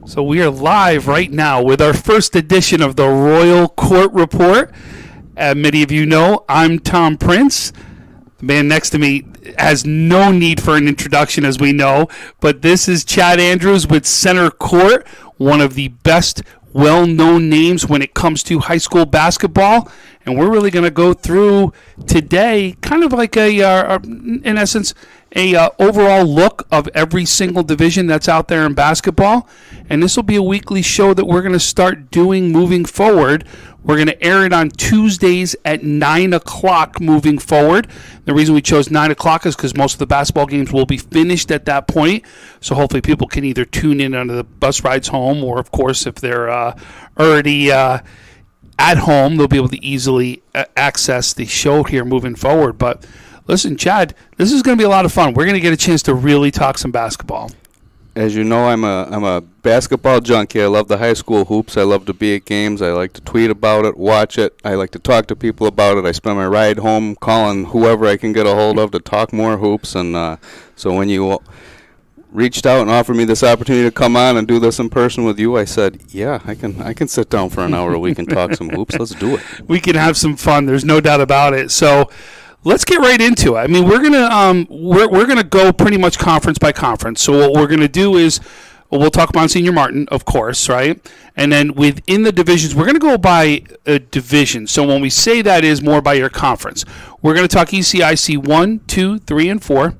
So we are live right now with our first edition of the Royal Court Report. Many of you know I'm Tom Prince. The man next to me has no need for an introduction, as we know, but this is Chad Andrews with Centercourt, one of the best well-known names when it comes to high school basketball. And we're really going to go through today kind of like in essence, a overall look of every single division that's out there in basketball. And this will be a weekly show that we're going to start doing moving forward. We're going to air it on Tuesdays at 9 o'clock moving forward. The reason we chose 9 o'clock is because most of the basketball games will be finished at that point. So hopefully people can either tune in on the bus rides home, or, of course, if they're already at home, they'll be able to easily access the show here moving forward. But listen, Chad, this is going to be a lot of fun. We're going to get a chance to really talk some basketball. As you know, I'm a basketball junkie. I love the high school hoops. I love to be at games. I like to tweet about it, watch it. I like to talk to people about it. I spend my ride home calling whoever I can get a hold of to talk more hoops. And so when you reached out and offered me this opportunity to come on and do this in person with you, I said, yeah, I can sit down for an hour. We can talk some hoops. Let's do it. We can have some fun. There's no doubt about it. So let's get right into it. I mean, we're gonna go pretty much conference by conference. So what we're gonna do is we'll talk about Senior Martin, of course, right? And then within the divisions, we're gonna go by a division. So when we say that is more by your conference, we're gonna talk ECIC 1, 2, 3, and 4.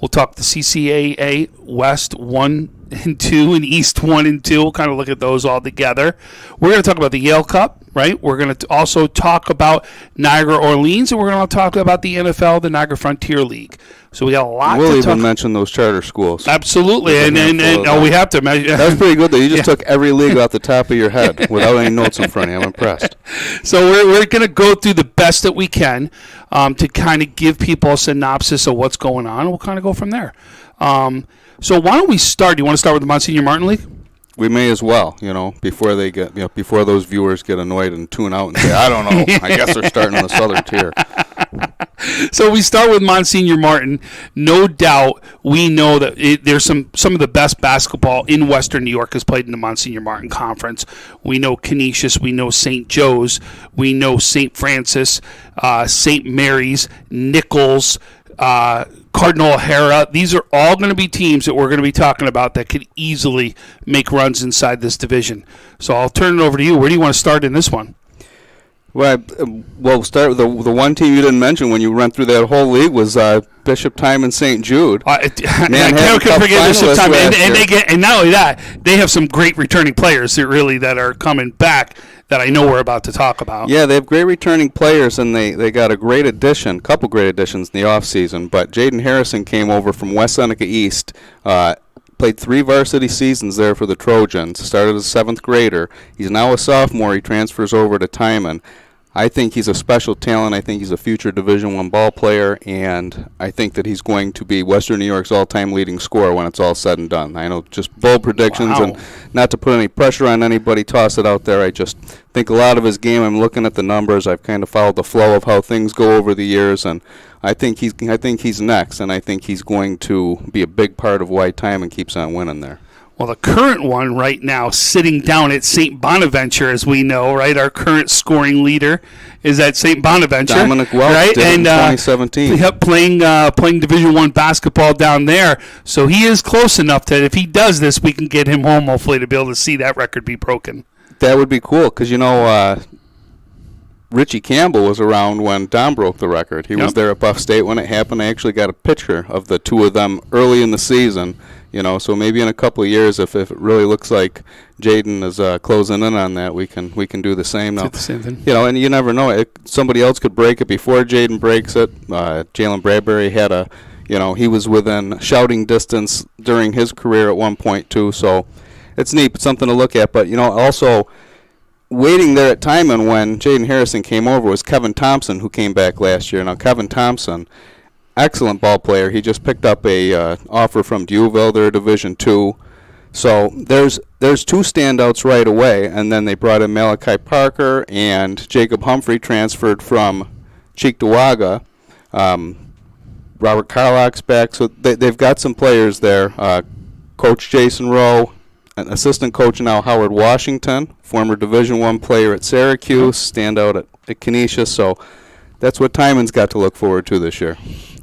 We'll talk the CCAA West 1 and 2 and East 1 and 2. We'll kind of look at those all together. We're going to talk about the Yale Cup, right? We're going to also talk about Niagara Orleans, and we're going to talk about the NFL, the Niagara Frontier League. So we got a lot to talk. We'll even mention those charter schools. Absolutely, and we have to. That was pretty good, though. You just took every league off the top of your head without any notes in front of you. I'm impressed. So we're going to go through the best that we can to kind of give people a synopsis of what's going on, and we'll kind of go from there. So why don't we start? Do you want to start with the Monsignor Martin League? We may as well, before they get, before those viewers get annoyed and tune out and say, I don't know, I guess they're starting in the southern tier. So we start with Monsignor Martin. No doubt, we know that there's some of the best basketball in Western New York is played in the Monsignor Martin Conference. We know Canisius, we know St. Joe's, we know St. Francis, St. Mary's, Nichols, Cardinal O'Hara. These are all going to be teams that we're going to be talking about that could easily make runs inside this division. So I'll turn it over to you. Where do you want to start in this one? Well, we'll start with the one team you didn't mention when you went through that whole league was Bishop Time and St. Jude. I can't forget Bishop Time, and not only that, they have some great returning players that are coming back that I know we're about to talk about. Yeah, they have great returning players, and they got a great addition, couple great additions in the offseason. But Jayden Harrison came over from West Seneca East, played 3 varsity seasons there for the Trojans, started as a 7th grader. He's now a sophomore. He transfers over to Timon. I think he's a special talent. I think he's a future Division I ball player, and I think that he's going to be Western New York's all-time leading scorer when it's all said and done. I know, just bold predictions, and not to put any pressure on anybody, toss it out there. I just think a lot of his game, I'm looking at the numbers. I've kind of followed the flow of how things go over the years, and I think he's next, and I think he's going to be a big part of why Timon keeps on winning there. Well, the current one right now, sitting down at St. Bonaventure, as we know, right? Our current scoring leader is at St. Bonaventure. Dominic Welch, right? And 2017. Playing Division I basketball down there. So he is close enough that if he does this, we can get him home, hopefully, to be able to see that record be broken. That would be cool, because, Richie Campbell was around when Dom broke the record. He was there at Buff State when it happened. I actually got a picture of the two of them early in the season. So maybe in a couple of years, if it really looks like Jayden is closing in on that, we can do the same. Now, do the same thing. And you never know. Somebody else could break it before Jayden breaks it. Jalen Bradbury had he was within shouting distance during his career at one point too. So it's neat. It's something to look at. But also waiting there at Timon when Jayden Harrison came over was Kevin Thompson, who came back last year. Now Kevin Thompson, excellent ball player. He just picked up a offer from Duville. They're Division II. So there's 2 standouts right away, and then they brought in Malachi Parker, and Jacob Humphrey transferred from Cheektowaga. Robert Carlock's back, so they've got some players there. Coach Jason Rowe, an assistant coach now, Howard Washington, former Division I player at Syracuse, standout at Canisius. So that's what Timon's got to look forward to this year.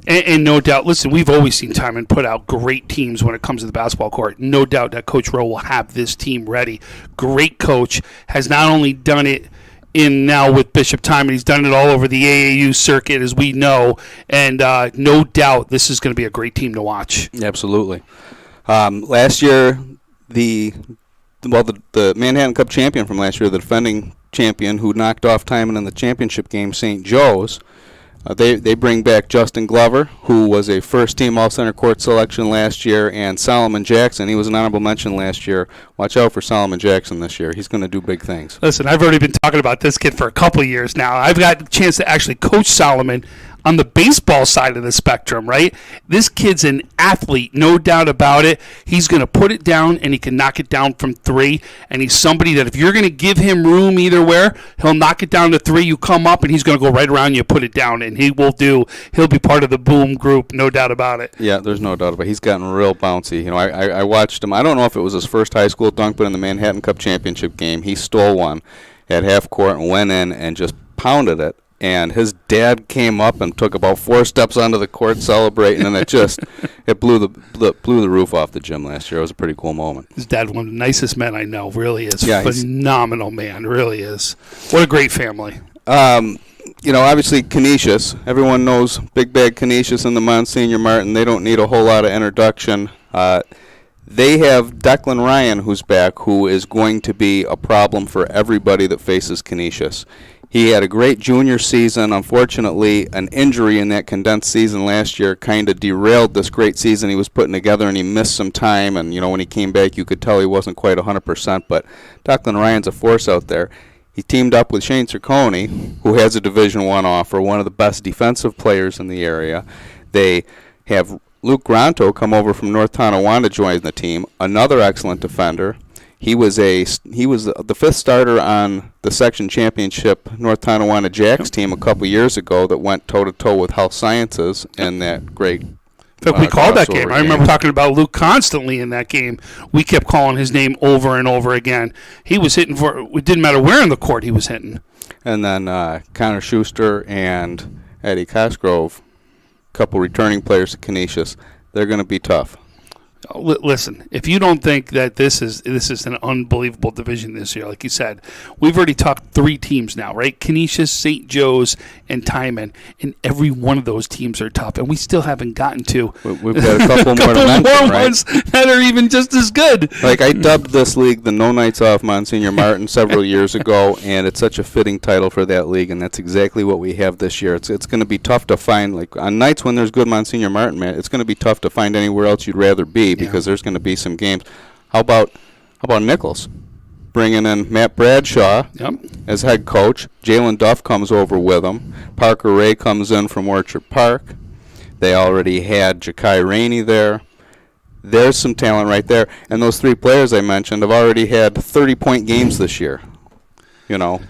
And no doubt, listen, we've always seen Timon put out great teams when it comes to the basketball court. No doubt that Coach Rowe will have this team ready. Great coach, has not only done it in now with Bishop Timon, he's done it all over the AAU circuit, as we know. And no doubt this is going to be a great team to watch. Absolutely. Last year, the Manhattan Cup champion from last year, the defending champion who knocked off Timon in the championship game, St. Joe's, they bring back Justin Glover, who was a first-team All-Centercourt selection last year, and Solomon Jackson. He was an honorable mention last year. Watch out for Solomon Jackson this year. He's going to do big things. Listen, I've already been talking about this kid for a couple of years now. I've got a chance to actually coach Solomon on the baseball side of the spectrum, right? This kid's an athlete, no doubt about it. He's going to put it down, and he can knock it down from three. And he's somebody that if you're going to give him room either where, he'll knock it down to three. You come up, and he's going to go right around you, put it down, and he'll be part of the boom group, no doubt about it. Yeah, there's no doubt about it. He's gotten real bouncy. You know, I watched him. I don't know if it was his first high school dunk, but in the Manhattan Cup championship game, he stole one at half court and went in and just pounded it. And his dad came up and took about 4 steps onto the court celebrating, and it blew the roof off the gym last year. It was a pretty cool moment. His dad, one of the nicest men I know, really is. Yeah, phenomenal man, really is. What a great family. You know, obviously Canisius. Everyone knows Big Bag Canisius and the Monsignor Martin. They don't need a whole lot of introduction. They have Declan Ryan, who's back, who is going to be a problem for everybody that faces Canisius. He had a great junior season. Unfortunately, an injury in that condensed season last year kind of derailed this great season he was putting together, and he missed some time. And, you know, when he came back, you could tell he wasn't quite 100%. But Declan Ryan's a force out there. He teamed up with Shane Ciccone, who has a Division I offer, one of the best defensive players in the area. They have Luke Granto come over from North Tonawanda join the team, another excellent defender. He was the fifth starter on the section championship North Tonawanda Jacks team a couple years ago that went toe-to-toe with Health Sciences in that great In fact, we called that game. I remember talking about Luke constantly in that game. We kept calling his name over and over again. He was hitting for – it didn't matter where in the court he was hitting. And then Connor Schuster and Eddie Cosgrove, a couple returning players at Canisius, they're going to be tough. Listen, if you don't think that this is an unbelievable division this year, like you said, we've already talked 3 teams now, right? Canisius, St. Joe's, and Timon, and every one of those teams are tough, and we still haven't gotten to. We've got a couple more to mention, right? Ones that are even just as good. Like I dubbed this league the No Nights Off Monsignor Martin several years ago, and it's such a fitting title for that league, and that's exactly what we have this year. It's going to be tough to find, like on nights when there's good Monsignor Martin, man, it's going to be tough to find anywhere else you'd rather be. Because there's going to be some games. How about Nichols? Bringing in Matt Bradshaw as head coach. Jalen Duff comes over with him. Parker Ray comes in from Orchard Park. They already had Jakai Rainey there. There's some talent right there. And those 3 players I mentioned have already had 30-point games this year. You know.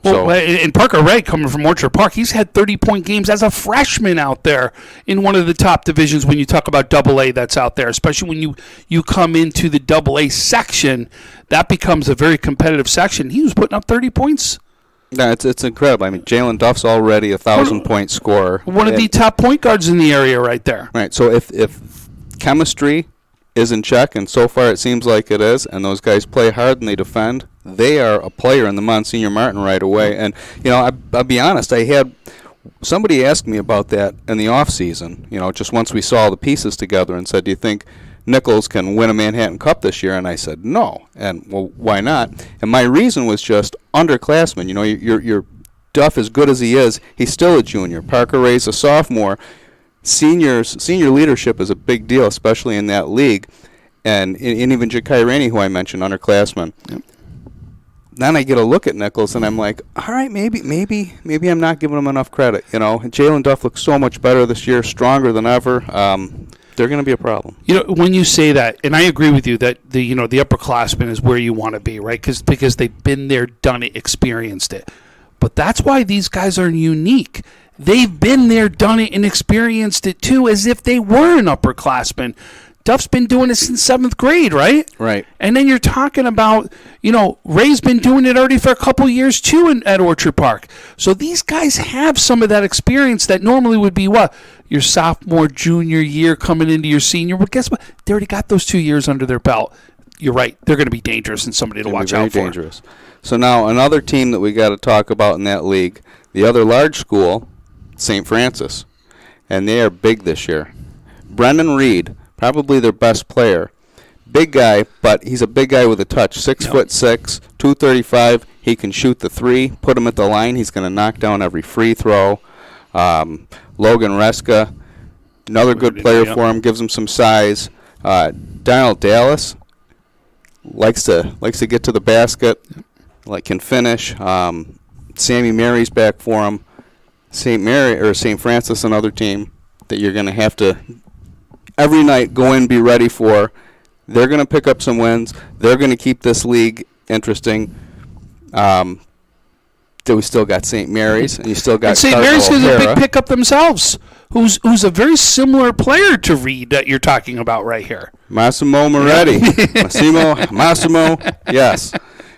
Well, and Parker Ray, coming from Orchard Park, he's had 30-point games as a freshman out there in one of the top divisions when you talk about AA that's out there, especially when you come into the AA section. That becomes a very competitive section. He was putting up 30 points. No, it's incredible. I mean, Jalen Duff's already a 1,000-point scorer. One of the top point guards in the area right there. Right, so if chemistry is in check, and so far it seems like it is, and those guys play hard and they defend, they are a player in the Monsignor Martin right away. And, you know, I'll be honest, I had somebody ask me about that in the off season, you know, just once we saw the pieces together and said, do you think Nichols can win a Manhattan Cup this year? And I said, no. And, well, why not? And my reason was just underclassmen. You know, your Duff, as good as he is, he's still a junior. Parker Ray's a sophomore. Senior leadership is a big deal, especially in that league. And even Jakai Rainey, who I mentioned, underclassmen. Yep. Then I get a look at Nichols, and I'm like, all right, maybe I'm not giving him enough credit. You know, Jalen Duff looks so much better this year, stronger than ever. They're going to be a problem. You know, when you say that, and I agree with you that the upperclassmen is where you want to be, right? Because they've been there, done it, experienced it. But that's why these guys are unique. They've been there, done it, and experienced it too, as if they were an upperclassman. Duff's been doing it since 7th grade, right? Right. And then you're talking about, Ray's been doing it already for a couple years too at Orchard Park. So these guys have some of that experience that normally would be what? Your sophomore, junior year coming into your senior. Well, guess what? They already got those 2 years under their belt. You're right. They're going to be dangerous and somebody to watch out for. Very dangerous. So now another team that we got to talk about in that league, the other large school, St. Francis. And they are big this year. Brendan Reed, probably their best player. Big guy, but he's a big guy with a touch. 6'6", 235. He can shoot the three. Put him at the line. He's going to knock down every free throw. Logan Reska, another good player for him. Gives him some size. Donald Dallas likes to get to the basket. Can finish. Sammy Mary's back for him. St. Francis, another team that you're going to have to every night go in, be ready for. They're going to pick up some wins. They're going to keep this league interesting. We still got St. Mary's, and you still got St. Mary's is a big pickup themselves. Who's a very similar player to Reed that you're talking about right here. Massimo Moretti. Massimo, yes.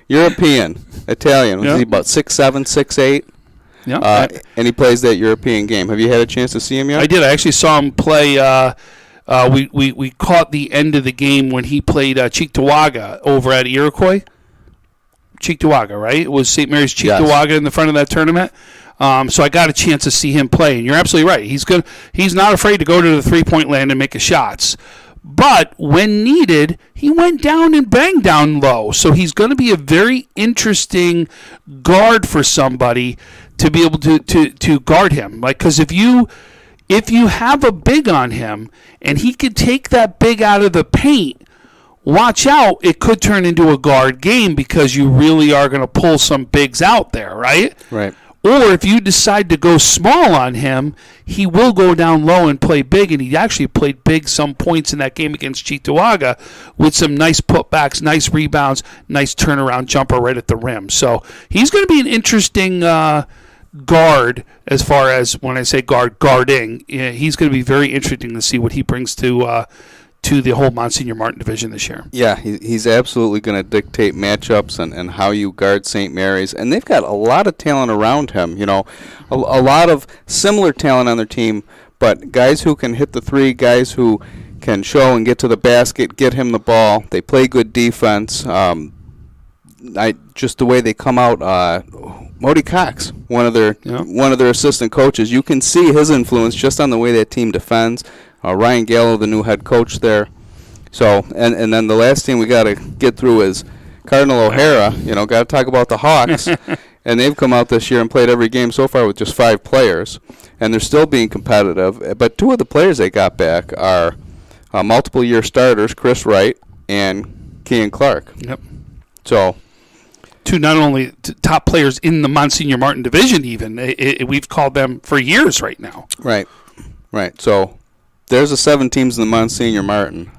European, Italian. Was he about 6'7", 6'8"? Yeah. And he plays that European game. Have you had a chance to see him yet? I did. I actually saw him play. We caught the end of the game when he played Cheektowaga over at Iroquois. Cheektowaga, right? It was St. Mary's Cheektowaga in the front of that tournament. So I got a chance to see him play, and you're absolutely right. He's good. He's not afraid to go to the three-point land and make his shots. But when needed, he went down and banged down low. So he's going to be a very interesting guard for somebody to be able to guard him. Because if you have a big on him and he could take that big out of the paint, watch out, it could turn into a guard game because you really are going to pull some bigs out there, right? Right. Or if you decide to go small on him, he will go down low and play big, and he actually played big some points in that game against Cheektowaga with some nice putbacks, nice rebounds, nice turnaround jumper right at the rim. So he's going to be an interesting guard as far as when I say guarding. He's going to be very interesting to see what he brings to the whole Monsignor Martin division this year. Yeah, he's absolutely going to dictate matchups and how you guard St. Mary's. And they've got a lot of talent around him, a lot of similar talent on their team, but guys who can hit the three, guys who can show and get to the basket, get him the ball. They play good defense. Just the way they come out, Modi Cox, one of their assistant coaches, you can see his influence just on the way that team defends. Ryan Gallo, the new head coach there. So, and then the last team we got to get through is Cardinal O'Hara. Got to talk about the Hawks. And they've come out this year and played every game so far with just 5 players. And they're still being competitive. But 2 of the players they got back are multiple-year starters, Chris Wright and Kean Clark. Yep. So 2 not only top players in the Monsignor Martin division even. We've called them for years right now. Right. So there's the 7 teams in the Monsignor Martin.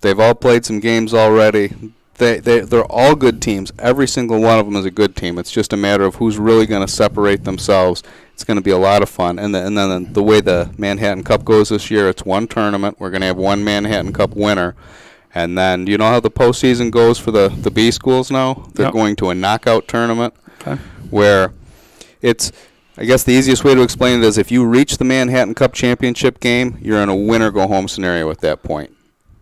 They've all played some games already. They're all good teams. Every single one of them is a good team. It's just a matter of who's really going to separate themselves. It's going to be a lot of fun. And then the way the Manhattan Cup goes this year, it's one tournament. We're going to have one Manhattan Cup winner. And then, you know how the postseason goes for the B schools now? They're going to a knockout tournament where it's, I guess the easiest way to explain it is if you reach the Manhattan Cup championship game, you're in a win-or-go-home scenario at that point.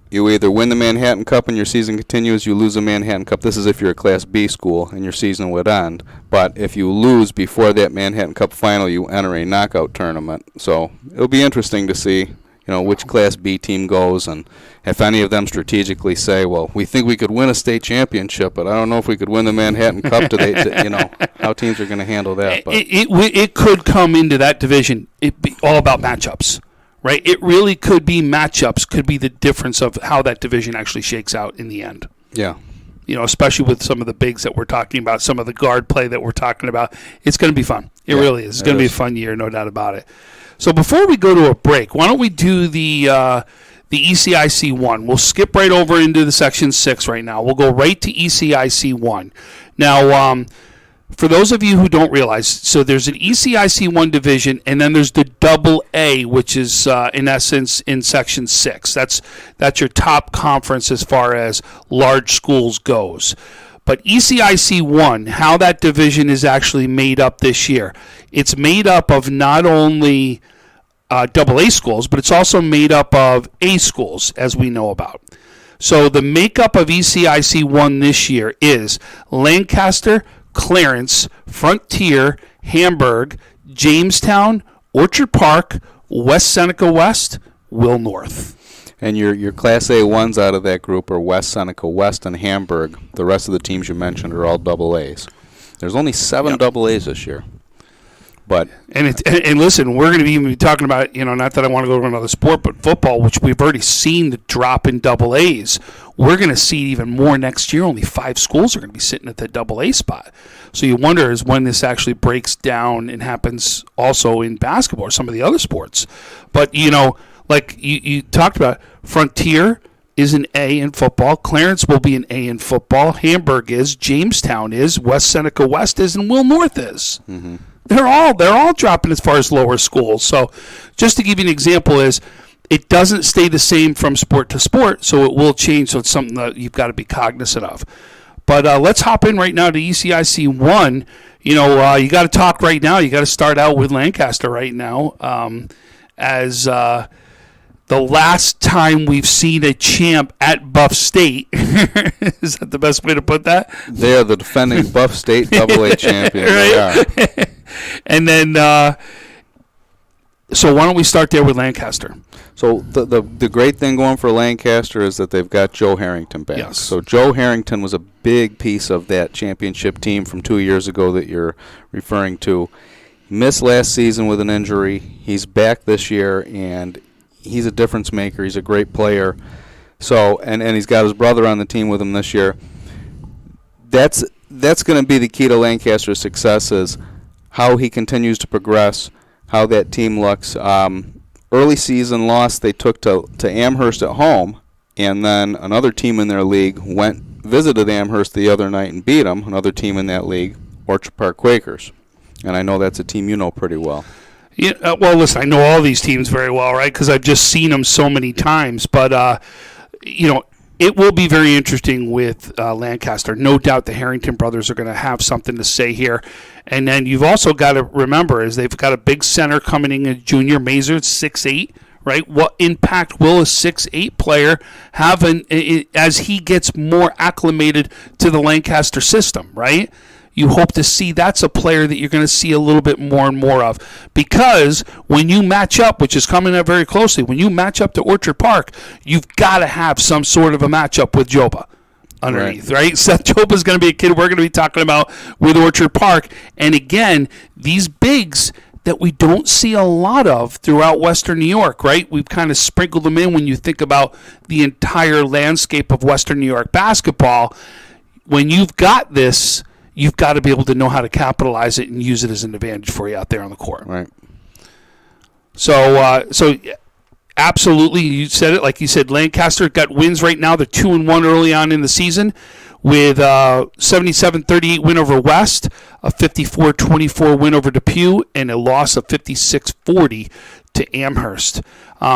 You either win the Manhattan Cup and your season continues, you lose the Manhattan Cup. This is if you're a Class B school and your season would end. But if you lose before that Manhattan Cup final, you enter a knockout tournament. So it'll be interesting to see, which Class B team goes, and if any of them strategically say, well, we think we could win a state championship, but I don't know if we could win the Manhattan Cup today. How teams are going to handle that. But it could come into that division. It be all about matchups, right? It really could be matchups, could be the difference of how that division actually shakes out in the end. Yeah. Especially with some of the bigs that we're talking about, some of the guard play that we're talking about. It's going to be fun. It really is. It's going to be a fun year, no doubt about it. So before we go to a break, why don't we do the ECIC 1? We'll skip right over into the Section 6 right now. We'll go right to ECIC 1. Now, for those of you who don't realize, so there's an ECIC 1 division, and then there's the Double A, which is in essence in Section 6. That's your top conference as far as large schools goes. But ECIC 1, how that division is actually made up this year, it's made up of not only Double A schools, but it's also made up of A schools, as we know about. So the makeup of ECIC 1 this year is Lancaster, Clarence, Frontier, Hamburg, Jamestown, Orchard Park, West Seneca West, Will North. And your Class A ones out of that group are West Seneca West and Hamburg. The rest of the teams you mentioned are all double A's. There's only 7 double A's this year. But and listen, we're going to be talking about, not that I want to go to another sport, but football, which we've already seen the drop in double A's. We're going to see even more next year. Only 5 schools are going to be sitting at the double A spot. So you wonder is when this actually breaks down and happens also in basketball or some of the other sports. But, like you talked about, Frontier is an A in football. Clarence will be an A in football. Hamburg is. Jamestown is. West Seneca West is. And Will North is. Mm-hmm. They're all dropping as far as lower schools. So just to give you an example is it doesn't stay the same from sport to sport, so it will change. So it's something that you've got to be cognizant of. But let's hop in right now to ECIC 1. You got to talk right now. You got to start out with Lancaster right now as the last time we've seen a champ at Buff State. Is that the best way to put that? They are the defending Buff State AA champions. Right? They are. And then, so why don't we start there with Lancaster? So the great thing going for Lancaster is that they've got Joe Harrington back. Yes. So Joe Harrington was a big piece of that championship team from 2 years ago that you're referring to. Missed last season with an injury. He's back this year, and he's a difference maker. He's a great player. So and he's got his brother on the team with him this year. That's going to be the key to Lancaster's success is how he continues to progress, how that team looks. Early season loss they took to Amherst at home, and then another team in their league visited Amherst the other night and beat them, another team in that league, Orchard Park Quakers. And I know that's a team you know pretty well. Yeah, well, listen, I know all these teams very well, right, because I've just seen them so many times. But, it will be very interesting with Lancaster. No doubt the Harrington brothers are going to have something to say here. And then you've also got to remember is they've got a big center coming in, a junior, Mazer, 6'8", right? What impact will a 6'8" player have as he gets more acclimated to the Lancaster system, right? You hope to see that's a player that you're going to see a little bit more and more of. Because when you match up, which is coming up very closely, when you match up to Orchard Park, you've got to have some sort of a matchup with Joba underneath, right? Seth Joba is going to be a kid we're going to be talking about with Orchard Park. And again, these bigs that we don't see a lot of throughout Western New York, right? We've kind of sprinkled them in when you think about the entire landscape of Western New York basketball. When you've got this, you've got to be able to know how to capitalize it and use it as an advantage for you out there on the court. Right. So absolutely, you said it. Like you said, Lancaster got wins right now. They're 2-1 early on in the season with 77-38 win over West, a 54-24 win over Depew, and a loss of 56-40 to Amherst.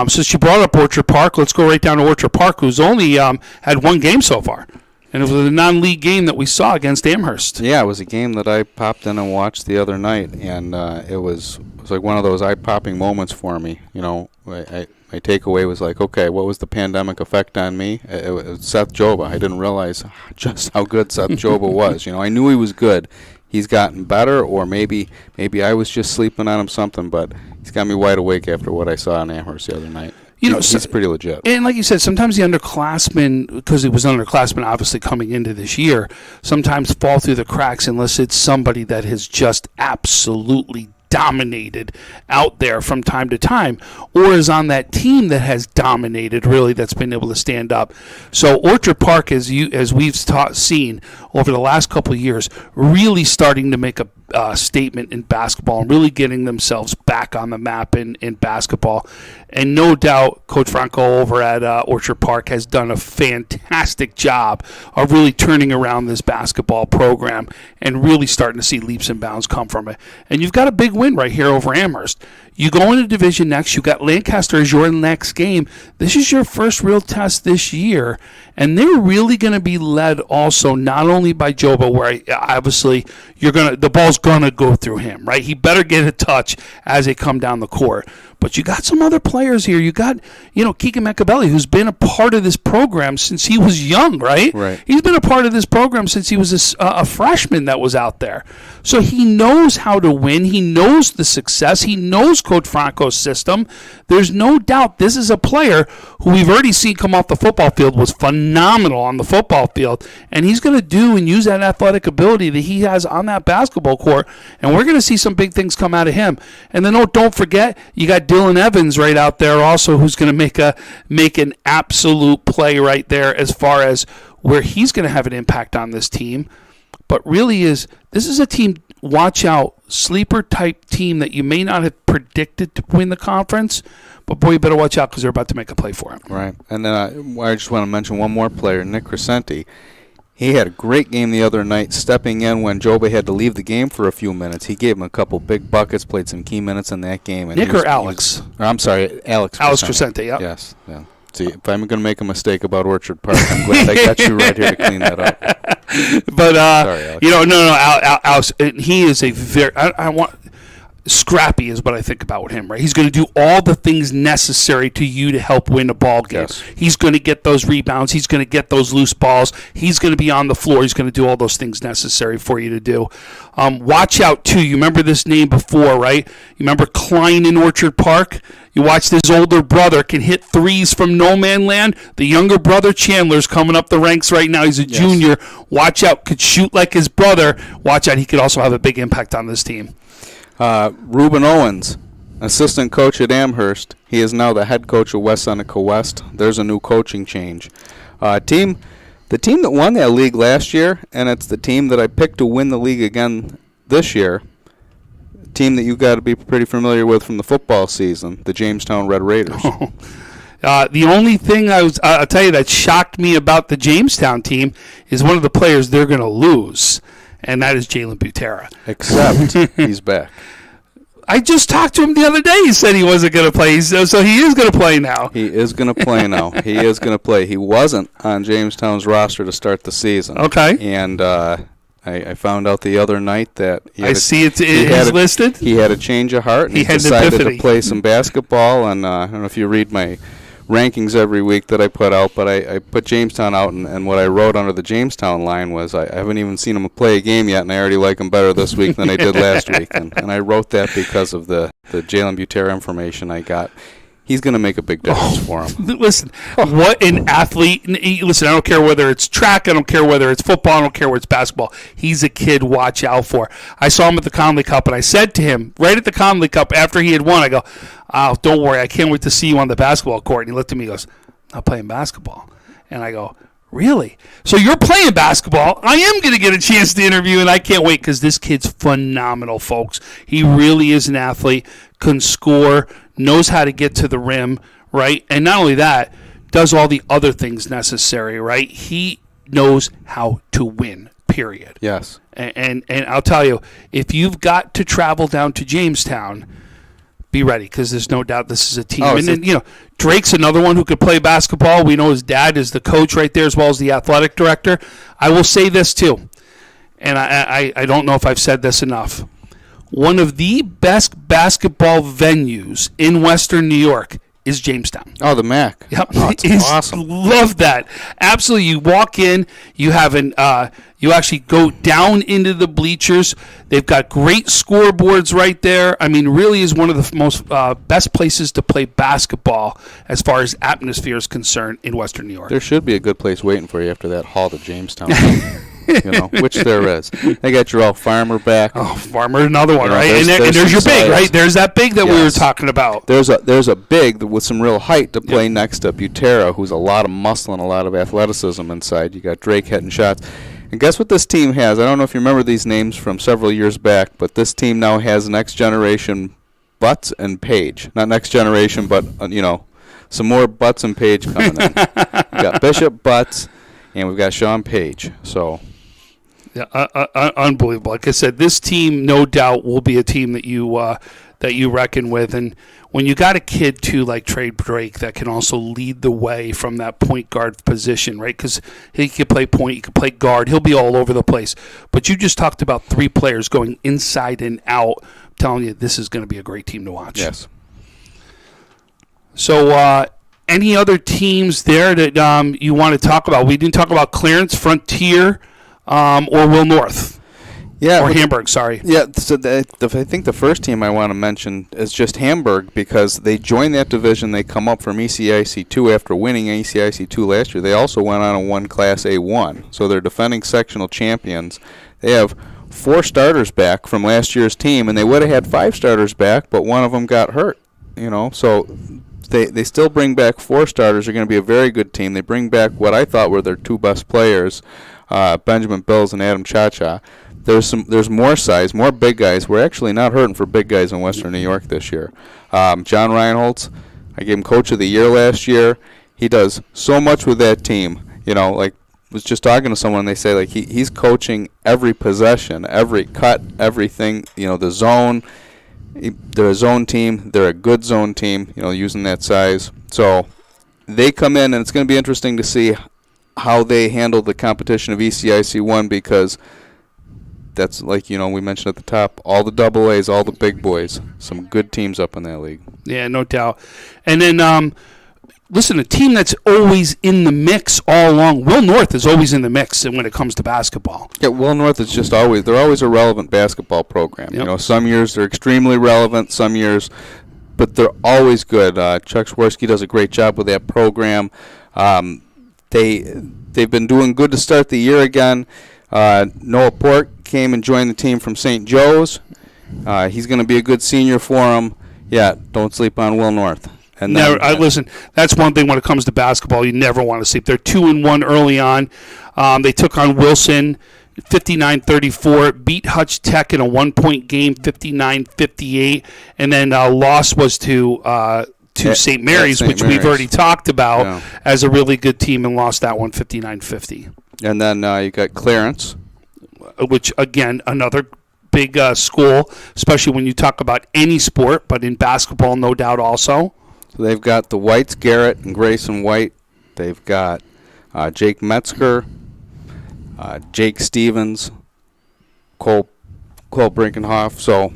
Since you brought up Orchard Park, let's go right down to Orchard Park, who's only had one game so far. And it was a non-league game that we saw against Amherst. Yeah, it was a game that I popped in and watched the other night, and it was like one of those eye-popping moments for me. My takeaway was like, okay, what was the pandemic effect on me? It was Seth Joba. I didn't realize just how good Seth Joba was. I knew he was good. He's gotten better, or maybe I was just sleeping on him something, but he's got me wide awake after what I saw in Amherst the other night. He's pretty legit. And like you said, sometimes the underclassmen, because it was underclassmen obviously coming into this year, sometimes fall through the cracks unless it's somebody that has just absolutely dominated out there from time to time, or is on that team that has dominated, really, that's been able to stand up. So Orchard Park, as we've seen over the last couple of years, really starting to make a statement in basketball and really getting themselves back on the map in basketball. And no doubt Coach Franco over at Orchard Park has done a fantastic job of really turning around this basketball program and really starting to see leaps and bounds come from it. And you've got a big win right here over Amherst. You go into division next. You've got Lancaster as your next game. This is your first real test this year. And they're really going to be led also not only by Joe, but where obviously the ball's going to go through him, right? He better get a touch as they come down the court. But you got some other players here. You got, Ccaa West, who's been a part of this program since he was young, right? Right. He's been a part of this program since he was a freshman that was out there. So he knows how to win. He knows the success. He knows Coach Franco's system. There's no doubt this is a player who we've already seen come off the football field, was phenomenal on the football field, and he's going to do and use that athletic ability that he has on that basketball court, and we're going to see some big things come out of him. And then don't forget, you got Dylan Evans right out there also, who's going to make an absolute play right there as far as where he's going to have an impact on this team. But really this is a team, watch out, sleeper type team that you may not have predicted to win the conference, but boy, you better watch out because they're about to make a play for him. Right. And then I just want to mention one more player, Nick Crescenti. He had a great game the other night, stepping in when Jobe had to leave the game for a few minutes. He gave him a couple big buckets, played some key minutes in that game. And Nick or Alex? I'm sorry, Alex. Alex Crescenti, yeah. Yes, yeah. See, if I'm going to make a mistake about Orchard Park, I'm glad I got you right here to clean that up. But sorry, Alex. Alex, he is a very scrappy is what I think about with him, right? He's going to do all the things necessary to you to help win a ball game. Yes. He's going to get those rebounds. He's going to get those loose balls. He's going to be on the floor. He's going to do all those things necessary for you to do. Watch out, too. You remember this name before, right? You remember Klein in Orchard Park? You watch this older brother can hit threes from no man land. The younger brother, Chandler's coming up the ranks right now. He's a junior. Watch out. Could shoot like his brother. Watch out. He could also have a big impact on this team. Reuben Owens, assistant coach at Amherst. He is now the head coach of Ecic West. There's a new coaching change. The team that won that league last year, and it's the team that I picked to win the league again this year, a team that you've got to be pretty familiar with from the football season, the Jamestown Red Raiders. The only thing I'll tell you that shocked me about the Jamestown team is one of the players they're going to lose, and that is Jalen Butera. Except he's back. I just talked to him the other day. He said he wasn't going to play, so he is going to play now. He is going to play now. He is going to play. He wasn't on Jamestown's roster to start the season. Okay. And I found out the other night that he's listed. He had a change of heart, and he decided to play some basketball. And I don't know if you read my rankings every week that I put out, but I put Jamestown out, and what I wrote under the Jamestown line was I haven't even seen him play a game yet, and I already like him better this week than I did last week. And I wrote that because of the Jalen Butera information I got. He's going to make a big difference for him. Listen, what an athlete. Listen, I don't care whether it's track. I don't care whether it's football. I don't care whether it's basketball. He's a kid watch out for. I saw him at the Conley Cup, and I said to him right at the Conley Cup after he had won, I go, oh, don't worry. I can't wait to see you on the basketball court. And he looked at me and goes, I'm not playing basketball. And I go, really? So you're playing basketball. I am going to get a chance to interview, and I can't wait because this kid's phenomenal, folks. He really is an athlete, can score, knows how to get to the rim, right? And not only that, does all the other things necessary, right? He knows how to win, period. Yes. And I'll tell you, if you've got to travel down to Jamestown, be ready because there's no doubt this is a team. And then, Drake's another one who could play basketball. We know his dad is the coach right there as well as the athletic director. I will say this too, and I don't know if I've said this enough. One of the best basketball venues in Western New York is Jamestown. Oh, the MAC. Yep. Oh, it's awesome. Love that. Absolutely. You walk in, you have you actually go down into the bleachers. They've got great scoreboards right there. I mean, really is one of the most best places to play basketball as far as atmosphere is concerned in Western New York. There should be a good place waiting for you after that haul to Jamestown. Which there is. They got your Farmer back. Oh, Farmer, another one, right? And there's your big, right? There's that big that we were talking about. There's a big with some real height to play next to Butera, who's a lot of muscle and a lot of athleticism inside. You got Drake hitting shots. And guess what this team has? I don't know if you remember these names from several years back, but this team now has next generation Butts and Page. Not next generation, but, some more Butts and Page coming in. We've got Bishop, Butts, and we've got Sean Page. So, yeah, unbelievable. Like I said, this team, no doubt, will be a team that you reckon with. And when you got a kid, too, like Trey Drake, that can also lead the way from that point guard position, right? Because he can play point, he can play guard. He'll be all over the place. But you just talked about 3 players going inside and out. I'm telling you, this is going to be a great team to watch. yes. So any other teams there that you want to talk about? We didn't talk about Clarence, Frontier, or Will North. Yeah, or Hamburg, sorry. Yeah, so I think the first team I want to mention is just Hamburg because they joined that division. They come up from ECIC 2 after winning ECIC 2 last year. They also went on and won Class A1, so they're defending sectional champions. They have 4 starters back from last year's team, and they would have had 5 starters back, but one of them got hurt. So they still bring back 4 starters. They're going to be a very good team. They bring back what I thought were their 2 best players, Benjamin Bills and Adam Cha-Cha. There's more size, more big guys. We're actually not hurting for big guys in Western New York this year. John Reinholtz, I gave him Coach of the Year last year. He does so much with that team. Was just talking to someone, they say, like, he's coaching every possession, every cut, everything, the zone. They're a zone team. They're a good zone team, using that size. So they come in, and it's going to be interesting to see how they handle the competition of ECIC 1 because that's like, we mentioned at the top, all the double A's, all the big boys, some good teams up in that league. Yeah, no doubt. And then, listen, a team that's always in the mix all along, Will North is always in the mix when it comes to basketball. Yeah, Will North is just they're always a relevant basketball program. Yep. Some years they're extremely relevant, some years, but they're always good. Chuck Swirsky does a great job with that program. They've been doing good to start the year again. Noah Port came and joined the team from St. Joe's. He's going to be a good senior for him. Yeah, don't sleep on Will North. And listen, that's one thing when it comes to basketball. You never want to sleep. They're 2-1 early on. They took on Wilson, 59-34, beat Hutch Tech in a 1-point game, 59-58, and then loss was to St. Mary's, which we've already talked about as a really good team, and lost that one 59-50. And then you got Clarence, which, again, another big school, especially when you talk about any sport, but in basketball, no doubt also. So they've got the Whites, Garrett and Grayson White. They've got Jake Metzger, Jake Stevens, Cole Brinkenhoff. So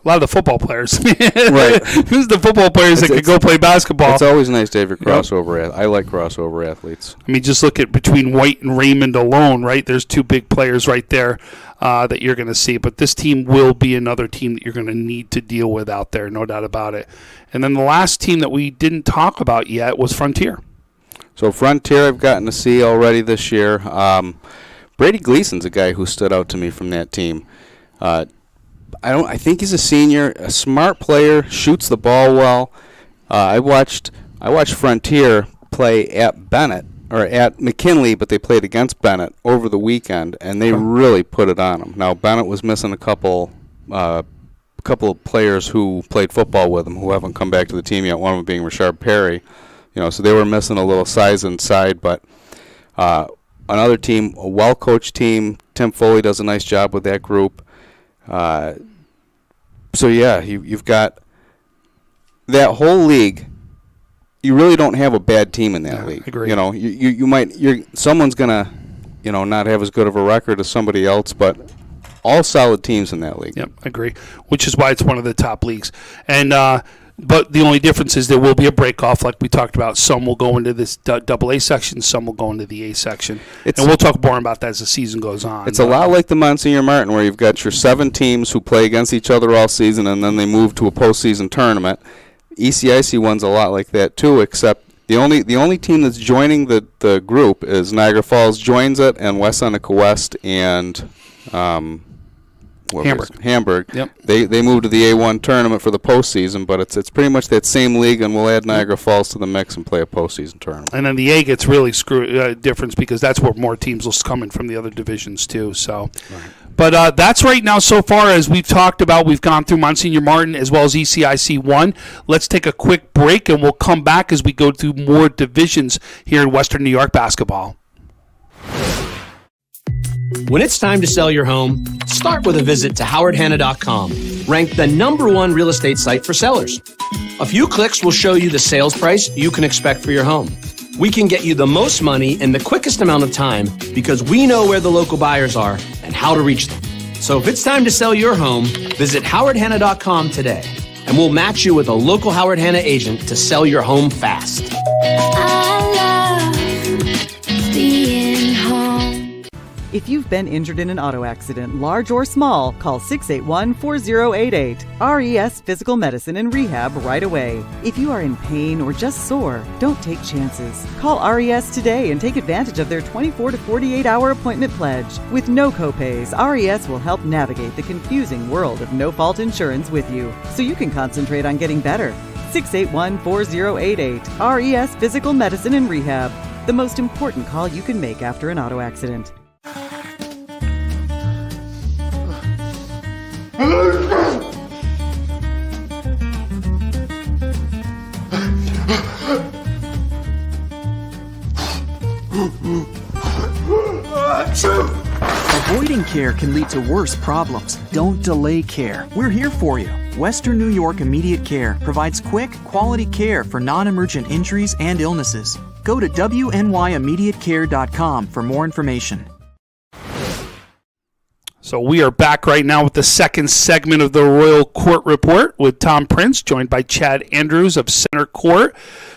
a lot of the football players. Right. Who's the football players that could go play basketball? It's always nice to have your crossover. I like crossover athletes. I mean, just look at between White and Raymond alone, right? There's 2 big players right there that you're going to see. But this team will be another team that you're going to need to deal with out there, no doubt about it. And then the last team that we didn't talk about yet was Frontier. So Frontier I've gotten to see already this year. Brady Gleason's a guy who stood out to me from that team. I think he's a senior, a smart player, shoots the ball well. I watched Frontier play at Bennett or at McKinley, but they played against Bennett over the weekend, and they really put it on them. Now Bennett was missing a couple of players who played football with him who haven't come back to the team yet. One of them being Rashard Perry, so they were missing a little size inside. But another team, a well-coached team. Tim Foley does a nice job with that group. So yeah, you've got that whole league. You really don't have a bad team in that league. Agree. Someone's gonna, not have as good of a record as somebody else, but all solid teams in that league. Yep, agree. Which is why it's one of the top leagues. And but the only difference is there will be a break-off, like we talked about. Some will go into this AA section, some will go into the A section. And we'll talk more about that as the season goes on. It's a lot like the Monsignor Martin, where you've got your 7 teams who play against each other all season, and then they move to a postseason tournament. ECIC one's a lot like that too, except the only team that's joining the group is Niagara Falls joins it, and Ccaa West and Hamburg. Yep. They moved to the A1 tournament for the postseason, but it's pretty much that same league, and we'll add Niagara Falls to the mix and play a postseason tournament. And then the A gets really difference because that's where more teams will come in from the other divisions too. So, right. But that's right now so far as we've talked about. We've gone through Monsignor Martin as well as ECIC 1. Let's take a quick break, and we'll come back as we go through more divisions here in Western New York basketball. When it's time to sell your home, start with a visit to howardhanna.com, ranked the #1 real estate site for sellers. A few clicks will show you the sales price you can expect for your home. We can get you the most money in the quickest amount of time because we know where the local buyers are and how to reach them. So if it's time to sell your home, visit howardhanna.com today, and we'll match you with a local Howard Hanna agent to sell your home fast. I love being home. If you've been injured in an auto accident, large or small, call 681-4088. RES Physical Medicine and Rehab right away. If you are in pain or just sore, don't take chances. Call RES today and take advantage of their 24 to 48-hour appointment pledge. With no copays, RES will help navigate the confusing world of no-fault insurance with you, so you can concentrate on getting better. 681-4088. RES Physical Medicine and Rehab. The most important call you can make after an auto accident. Avoiding care can lead to worse problems. Don't delay care. We're here for you. Western New York Immediate Care provides quick, quality care for non-emergent injuries and illnesses. Go to wnyImmediatecare.com for more information. So we are back right now with the second segment of the Royal Court Report with Tom Prince, joined by Chad Andrews of Centercourt.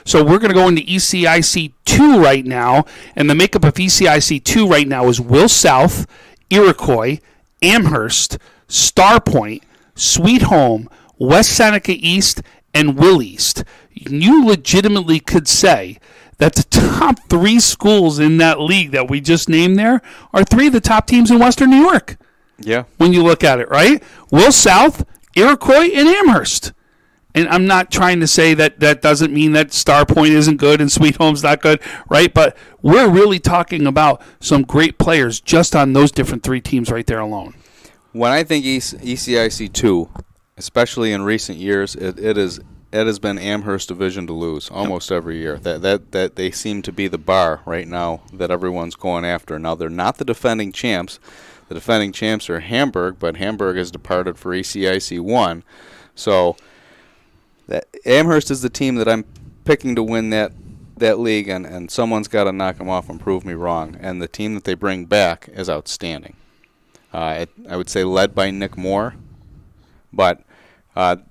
So we're going to go into ECIC 2 right now, and the makeup of ECIC 2 right now is Will South, Iroquois, Amherst, Starpoint, Sweet Home, West Seneca East, and Will East. You legitimately could say that the top 3 schools in that league that we just named there are 3 of the top teams in Western New York. Yeah. When you look at it, right? Will South, Iroquois, and Amherst. And I'm not trying to say that doesn't mean that Starpoint isn't good and Sweet Home's not good, right? But we're really talking about some great players just on those different 3 teams right there alone. When I think ECIC 2, especially in recent years, it has been Amherst division to lose almost every year. That they seem to be the bar right now that everyone's going after. Now, they're not the defending champs. The defending champs are Hamburg, but Hamburg has departed for ECIC 1. So that Amherst is the team that I'm picking to win that league, and someone's got to knock them off and prove me wrong. And the team that they bring back is outstanding. I would say led by Nick Moore, but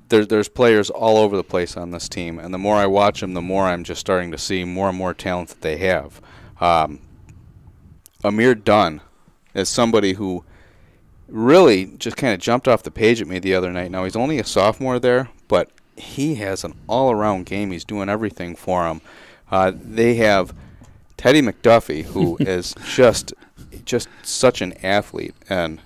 there's players all over the place on this team. And the more I watch them, the more I'm just starting to see more and more talent that they have. Amir Dunn is somebody who really just kind of jumped off the page at me the other night. Now, he's only a sophomore there, but he has an all-around game. He's doing everything for him. They have Teddy Mcduffie, who is just such an athlete, and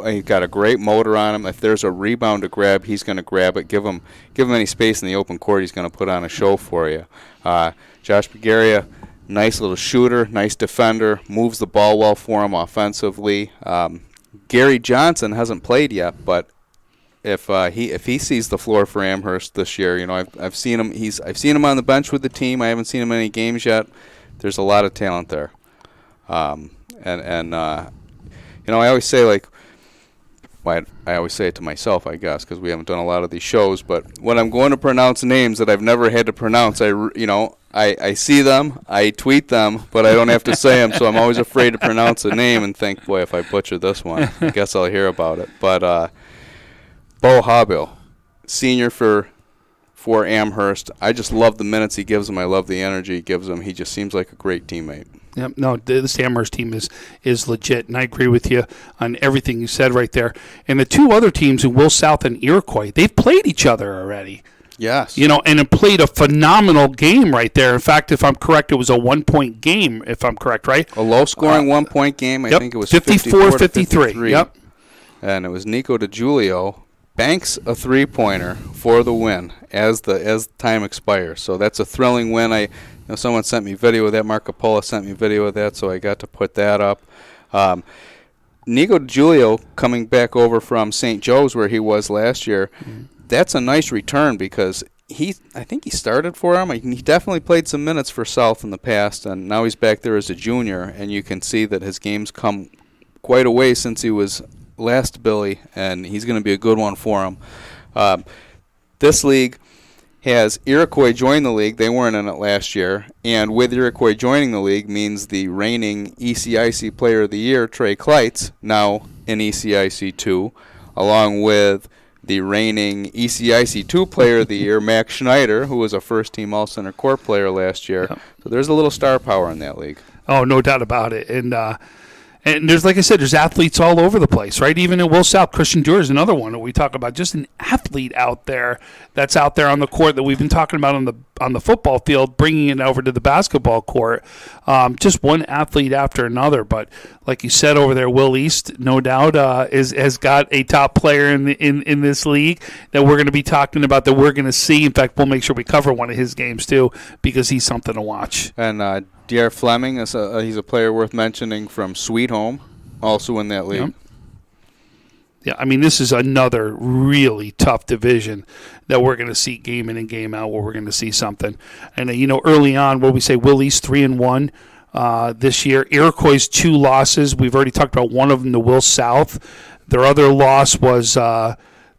he's got a great motor on him. If there's a rebound to grab, he's going to grab it. Give him any space in the open court, he's going to put on a show for you. Josh Bagaria, nice little shooter, nice defender, moves the ball well for him offensively. Gary Johnson hasn't played yet, but if he sees the floor for Amherst this year, I've seen him. I've seen him on the bench with the team. I haven't seen him in any games yet. There's a lot of talent there, I always say I always say it to myself, I guess, because we haven't done a lot of these shows. But when I'm going to pronounce names that I've never had to pronounce, I see them, I tweet them, but I don't have to say them. So I'm always afraid to pronounce a name and think, boy, if I butcher this one, I guess I'll hear about it. But Bo Habil, senior for Amherst. I just love the minutes he gives him. I love the energy he gives him. He just seems like a great teammate. Yep, no, this Amherst team is legit, and I agree with you on everything you said right there. And the 2 other teams in Will South and Iroquois, they've played each other already. Yes. And it played a phenomenal game right there. In fact, if I'm correct, it was a 1-point game, if I'm correct, right? A low-scoring 1-point game. I think it was 54-53. Yep. and it was Nico DiGiulio banks a three-pointer for the win as time expires. So that's a thrilling win. Someone sent me video of that. Marco Polo sent me video of that, so I got to put that up. Nico DiGiulio coming back over from St. Joe's where he was last year, that's a nice return because I think he started for him. He definitely played some minutes for South in the past, and now he's back there as a junior, and you can see that his game's come quite a way since he was last Billy, and he's going to be a good one for him. This league has Iroquois join the league. They weren't in it last year, and with Iroquois joining the league means the reigning ECIC Player of the Year, Trey Kleitz, now in ECIC 2, along with the reigning ECIC 2 Player of the Year, Max Schneider, who was a first-team All-Centercourt player last year. Yep. So there's a little star power in that league. Oh, no doubt about it. And there's, like I said, there's athletes all over the place, right? Even at Will South, Christian Dewar is another one that we talk about. Just an athlete out there that's out there on the court that we've been talking about on the football field, bringing it over to the basketball court. Just one athlete after another. But like you said over there, Will East, no doubt, has got a top player in this league that we're going to be talking about, that we're going to see. In fact, we'll make sure we cover one of his games too, because he's something to watch. And D.R. Fleming, he's a player worth mentioning from Sweet Home, also in that league. Yep. Yeah, I mean, this is another really tough division that we're going to see game in and game out, where we're going to see something. And, early on, what we say, Will East 3-1 this year. Iroquois 2 losses. We've already talked about one of them, the Will South. Their other loss was the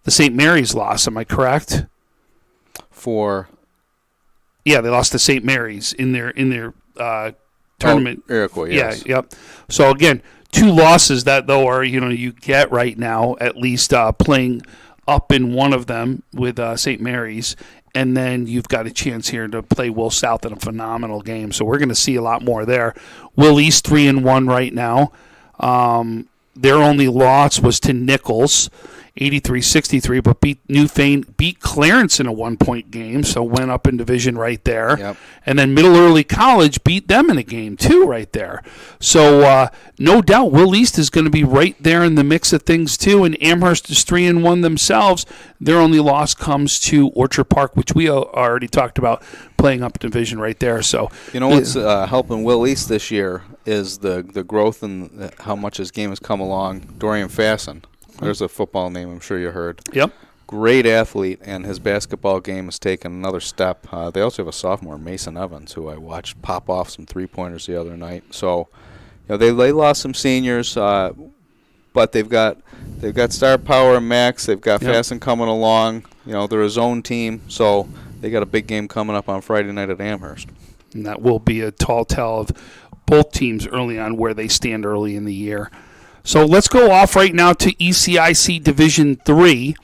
St. Mary's loss. Am I correct? Yeah, they lost to St. Mary's in their tournament. Iroquois, yes. Yeah, yep. So again, 2 losses that though are you get right now, at least playing up in one of them with St. Mary's, and then you've got a chance here to play Will South in a phenomenal game. So we're going to see a lot more there. Will East 3-1 right now. Their only loss was to Nichols, 83-63, but beat Clarence in a 1-point game, so went up in division right there. Yep. And then Middle Early College beat them in a game too right there. So no doubt Will East is going to be right there in the mix of things too, and Amherst is 3-1 themselves. Their only loss comes to Orchard Park, which we already talked about, playing up division right there. So what's helping Will East this year is the growth and how much his game has come along. Dorian Fasten. There's a football name I'm sure you heard. Yep. Great athlete, and his basketball game has taken another step. They also have a sophomore, Mason Evans, who I watched pop off some three-pointers the other night. So, they lost some seniors, but they've got star power and Max. They've got Fasten coming along. They're a zone team, so they got a big game coming up on Friday night at Amherst. And that will be a tall tale of both teams early on where they stand early in the year. So let's go off right now to ECIC Division 3,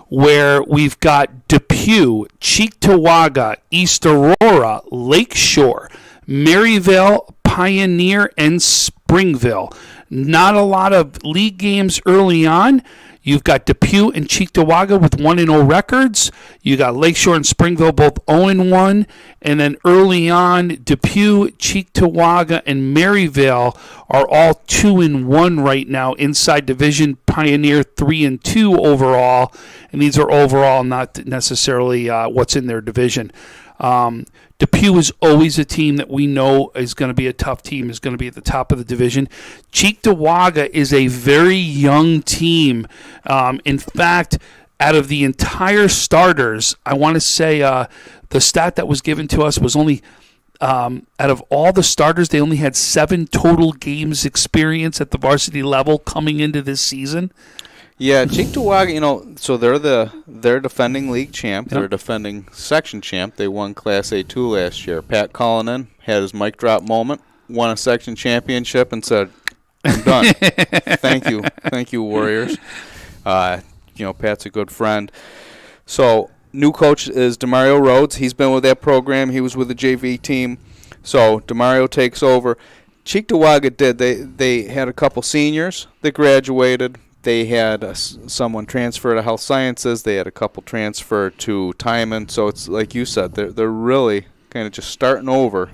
where we've got Depew, Cheektowaga, East Aurora, Lakeshore, Maryvale, Pioneer, and Springville. Not a lot of league games early on. You've got Depew and Cheektowaga with 1-0 records. You got Lakeshore and Springville both 0-1. And then early on, Depew, Cheektowaga, and Maryvale are all 2-1 right now inside division. Pioneer 3-2 overall. And these are overall, not necessarily what's in their division. Depew is always a team that we know is going to be a tough team, is going to be at the top of the division. Cheektowaga is a very young team. In fact, out of the entire starters, I want to say the stat that was given to us was only, out of all the starters, they only had 7 total games experience at the varsity level coming into this season. Yeah, Cheektowaga, so they're defending league champ. Yep. They're defending section champ. They won Class A2 last year. Pat Cullinan had his mic drop moment, won a section championship, and said, "I'm done. Thank you, Warriors." Pat's a good friend. So new coach is Demario Rhodes. He's been with that program. He was with the JV team. So Demario takes over. Cheektowaga did. They had a couple seniors that graduated. They had someone transfer to health sciences. They had a couple transfer to Timon. So it's like you said, they're really kind of just starting over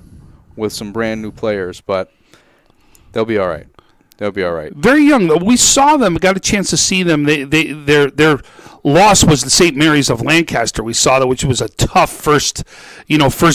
with some brand new players, but they'll be all right. They'll be all right. Very young. We saw them. Got a chance to see them. Their loss was the St. Mary's of Lancaster. We saw that, which was a tough first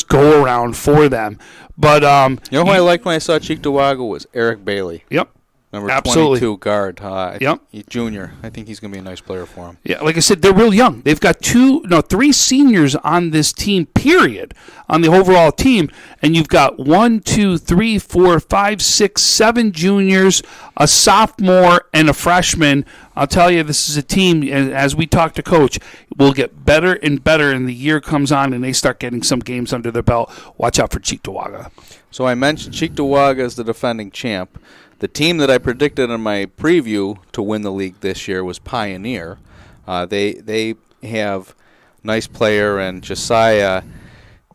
go around for them. But you know who I liked when I saw Cheektowaga was Eric Bailey. Yep. Number Absolutely. 22 guard. Yep. Junior. I think he's going to be a nice player for him. Yeah, like I said, they're real young. They've got 3 seniors on this team, period, on the overall team. And you've got 1, 2, 3, 4, 5, 6, 7 juniors, a sophomore, and a freshman. I'll tell you, this is a team, as we talk to Coach, will get better and better, and the year comes on and they start getting some games under their belt. Watch out for Cheektowaga. So I mentioned Cheektowaga as the defending champ. The team that I predicted in my preview to win the league this year was Pioneer. They have a nice player in Josiah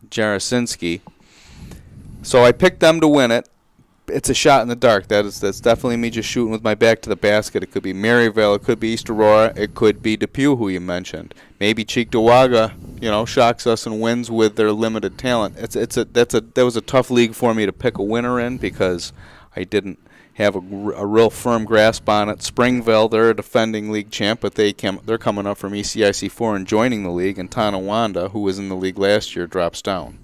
Jarasinski. So I picked them to win it. It's a shot in the dark. That's definitely me just shooting with my back to the basket. It could be Maryville. It could be East Aurora. It could be Depew, who you mentioned. Maybe Cheektowaga, shocks us and wins with their limited talent. That was a tough league for me to pick a winner in because I didn't have a real firm grasp on it. Springville, they're a defending league champ, but they're coming up from ECIC4 and joining the league, and Tonawanda, who was in the league last year, drops down.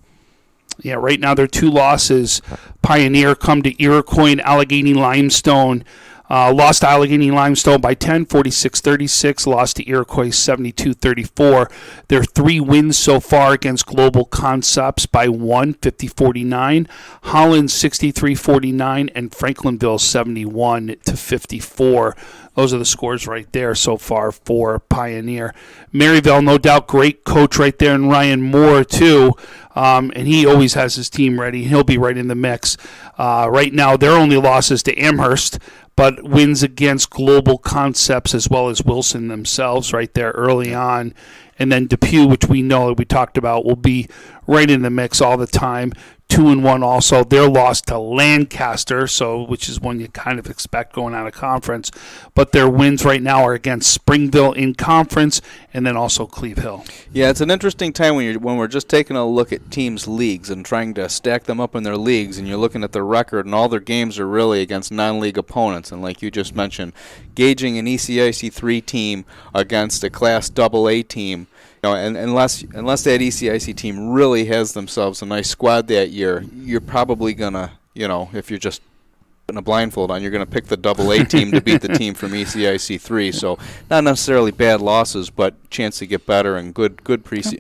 Yeah, right now their 2 losses. Pioneer come to Iroquois and Allegheny Limestone. Lost to Allegheny Limestone by 10, 46-36. Lost to Iroquois 72-34. Their 3 wins so far against Global Concepts by 1, 50-49. Holland 63-49 and Franklinville 71-54. Those are the scores right there so far for Pioneer. Maryville, no doubt, great coach right there, and Ryan Moore too. And he always has his team ready. He'll be right in the mix. Right now, their only losses to Amherst, but wins against Global Concepts as well as Wilson themselves right there early on. And then Depew, which we know that we talked about, will be right in the mix all the time. 2-1 also. Their loss to Lancaster, which is one you kind of expect going out of conference. But their wins right now are against Springville in conference and then also Cleve Hill. Yeah, it's an interesting time when we're just taking a look at teams' leagues and trying to stack them up in their leagues, and you're looking at their record, and all their games are really against non-league opponents. And like you just mentioned, gauging an ECIC3 team against a Class AA team, and unless that ECIC team really has themselves a nice squad that year, you're probably gonna, if you're just putting a blindfold on, you're gonna pick the AA team to beat the team from ECIC3. So not necessarily bad losses, but chance to get better and good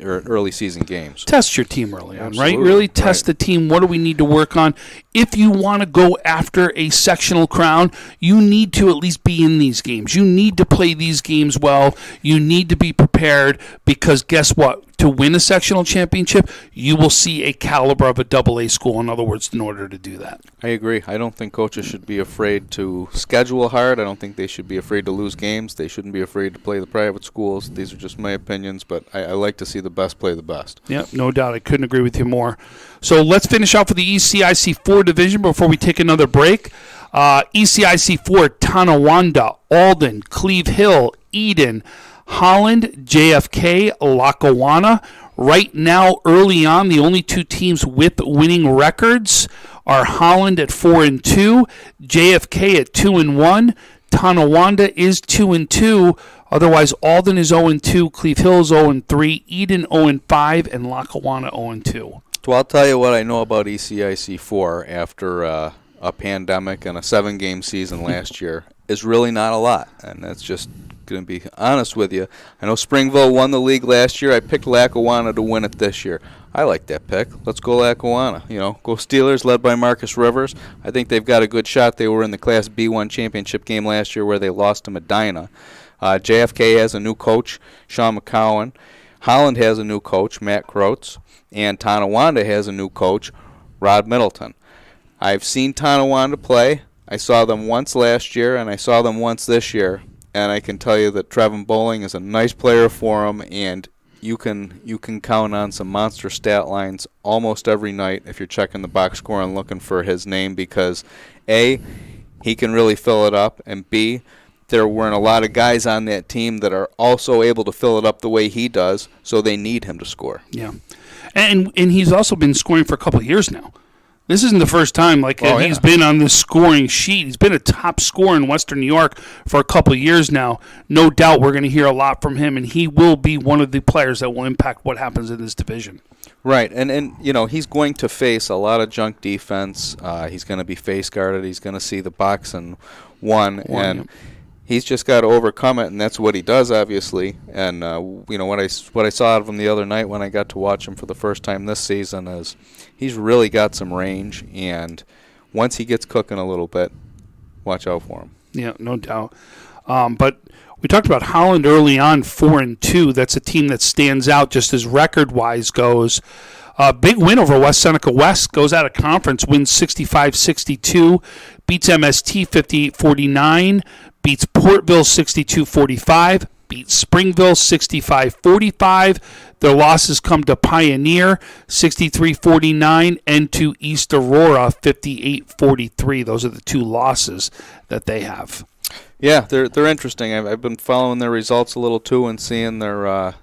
or early season games. Test your team early on, Absolutely. right? Really test the team. What do we need to work on? If you want to go after a sectional crown, you need to at least be in these games. You need to play these games well. You need to be prepared because guess what? To win a sectional championship, you will see a caliber of a AA school, in other words, in order to do that. I agree. I don't think coaches should be afraid to schedule hard. I don't think they should be afraid to lose games. They shouldn't be afraid to play the private schools. These are just my opinions, but I like to see the best play the best. Yeah, no doubt. I couldn't agree with you more. So let's finish off with the ECIC4 division before we take another break. ECIC4, Tonawanda, Alden, Cleve Hill, Eden, Holland, JFK, Lackawanna. Right now, early on, the only 2 teams with winning records are Holland at 4-2, JFK at 2-1. Tonawanda is 2-2. Otherwise, Alden is 0-2, Cleve Hill is 0-3, Eden 0-5, and Lackawanna 0-2. So I'll tell you what I know about ECIC4 after a pandemic and a 7-game season last year is really not a lot, and that's just going to be honest with you. I know Springville won the league last year. I picked Lackawanna to win it this year. I like that pick. Let's go Lackawanna. Go Steelers, led by Marcus Rivers. I think they've got a good shot. They were in the Class B1 championship game last year where they lost to Medina. JFK has a new coach, Sean McCowan. Holland has a new coach, Matt Croats. And Tonawanda has a new coach, Rod Middleton. I've seen Tonawanda play. I saw them once last year, and I saw them once this year. And I can tell you that Trevin Bowling is a nice player for him, and you can count on some monster stat lines almost every night if you're checking the box score and looking for his name because, A, he can really fill it up, and B, there weren't a lot of guys on that team that are also able to fill it up the way he does, so they need him to score. Yeah. And he's also been scoring for a couple of years now. This isn't the first time he's been on the scoring sheet. He's been a top scorer in Western New York for a couple of years now. No doubt we're going to hear a lot from him, and he will be one of the players that will impact what happens in this division. Right, and he's going to face a lot of junk defense. He's going to be face guarded. He's going to see the box and one. He's just got to overcome it, and that's what he does, obviously. And what I saw out of him the other night when I got to watch him for the first time this season is he's really got some range. And once he gets cooking a little bit, watch out for him. Yeah, no doubt. But we talked about Holland early on, 4-2. That's a team that stands out just as record-wise goes. Big win over Ccaa West, goes out of conference, wins 65-62, beats MST 58-49, beats Portville 62-45, beats Springville 65-45. Their losses come to Pioneer 63-49 and to East Aurora 58-43. Those are the two losses that they have. Yeah, they're interesting. I've been following their results a little too and seeing their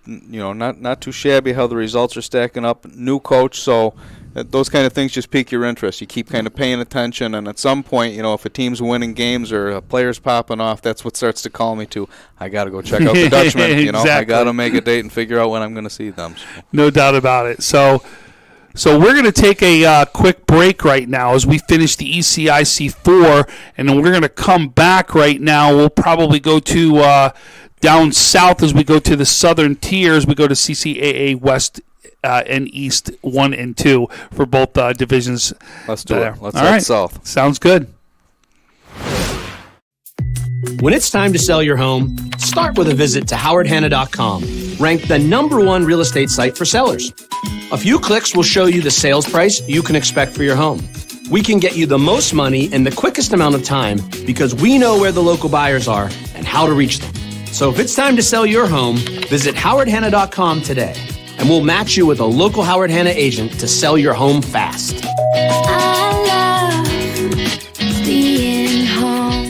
not too shabby how the results are stacking up. New coach, so those kind of things just pique your interest. You keep kind of paying attention, and at some point, if a team's winning games or a player's popping off, that's what starts to call me to, I got to go check out the Dutchman. Exactly. I got to make a date and figure out when I'm going to see them. So. No doubt about it. So we're going to take a quick break right now as we finish the ECIC4, and then we're going to come back right now. We'll probably go to down south as we go to the southern tiers. We go to CCAA West and East 1 and 2 for both divisions. Let's do it. Let's head south. Sounds good. When it's time to sell your home, start with a visit to howardhanna.com, ranked the #1 real estate site for sellers. A few clicks will show you the sales price you can expect for your home. We can get you the most money in the quickest amount of time because we know where the local buyers are and how to reach them. So if it's time to sell your home, visit howardhanna.com today, and we'll match you with a local Howard Hanna agent to sell your home fast. I love being home.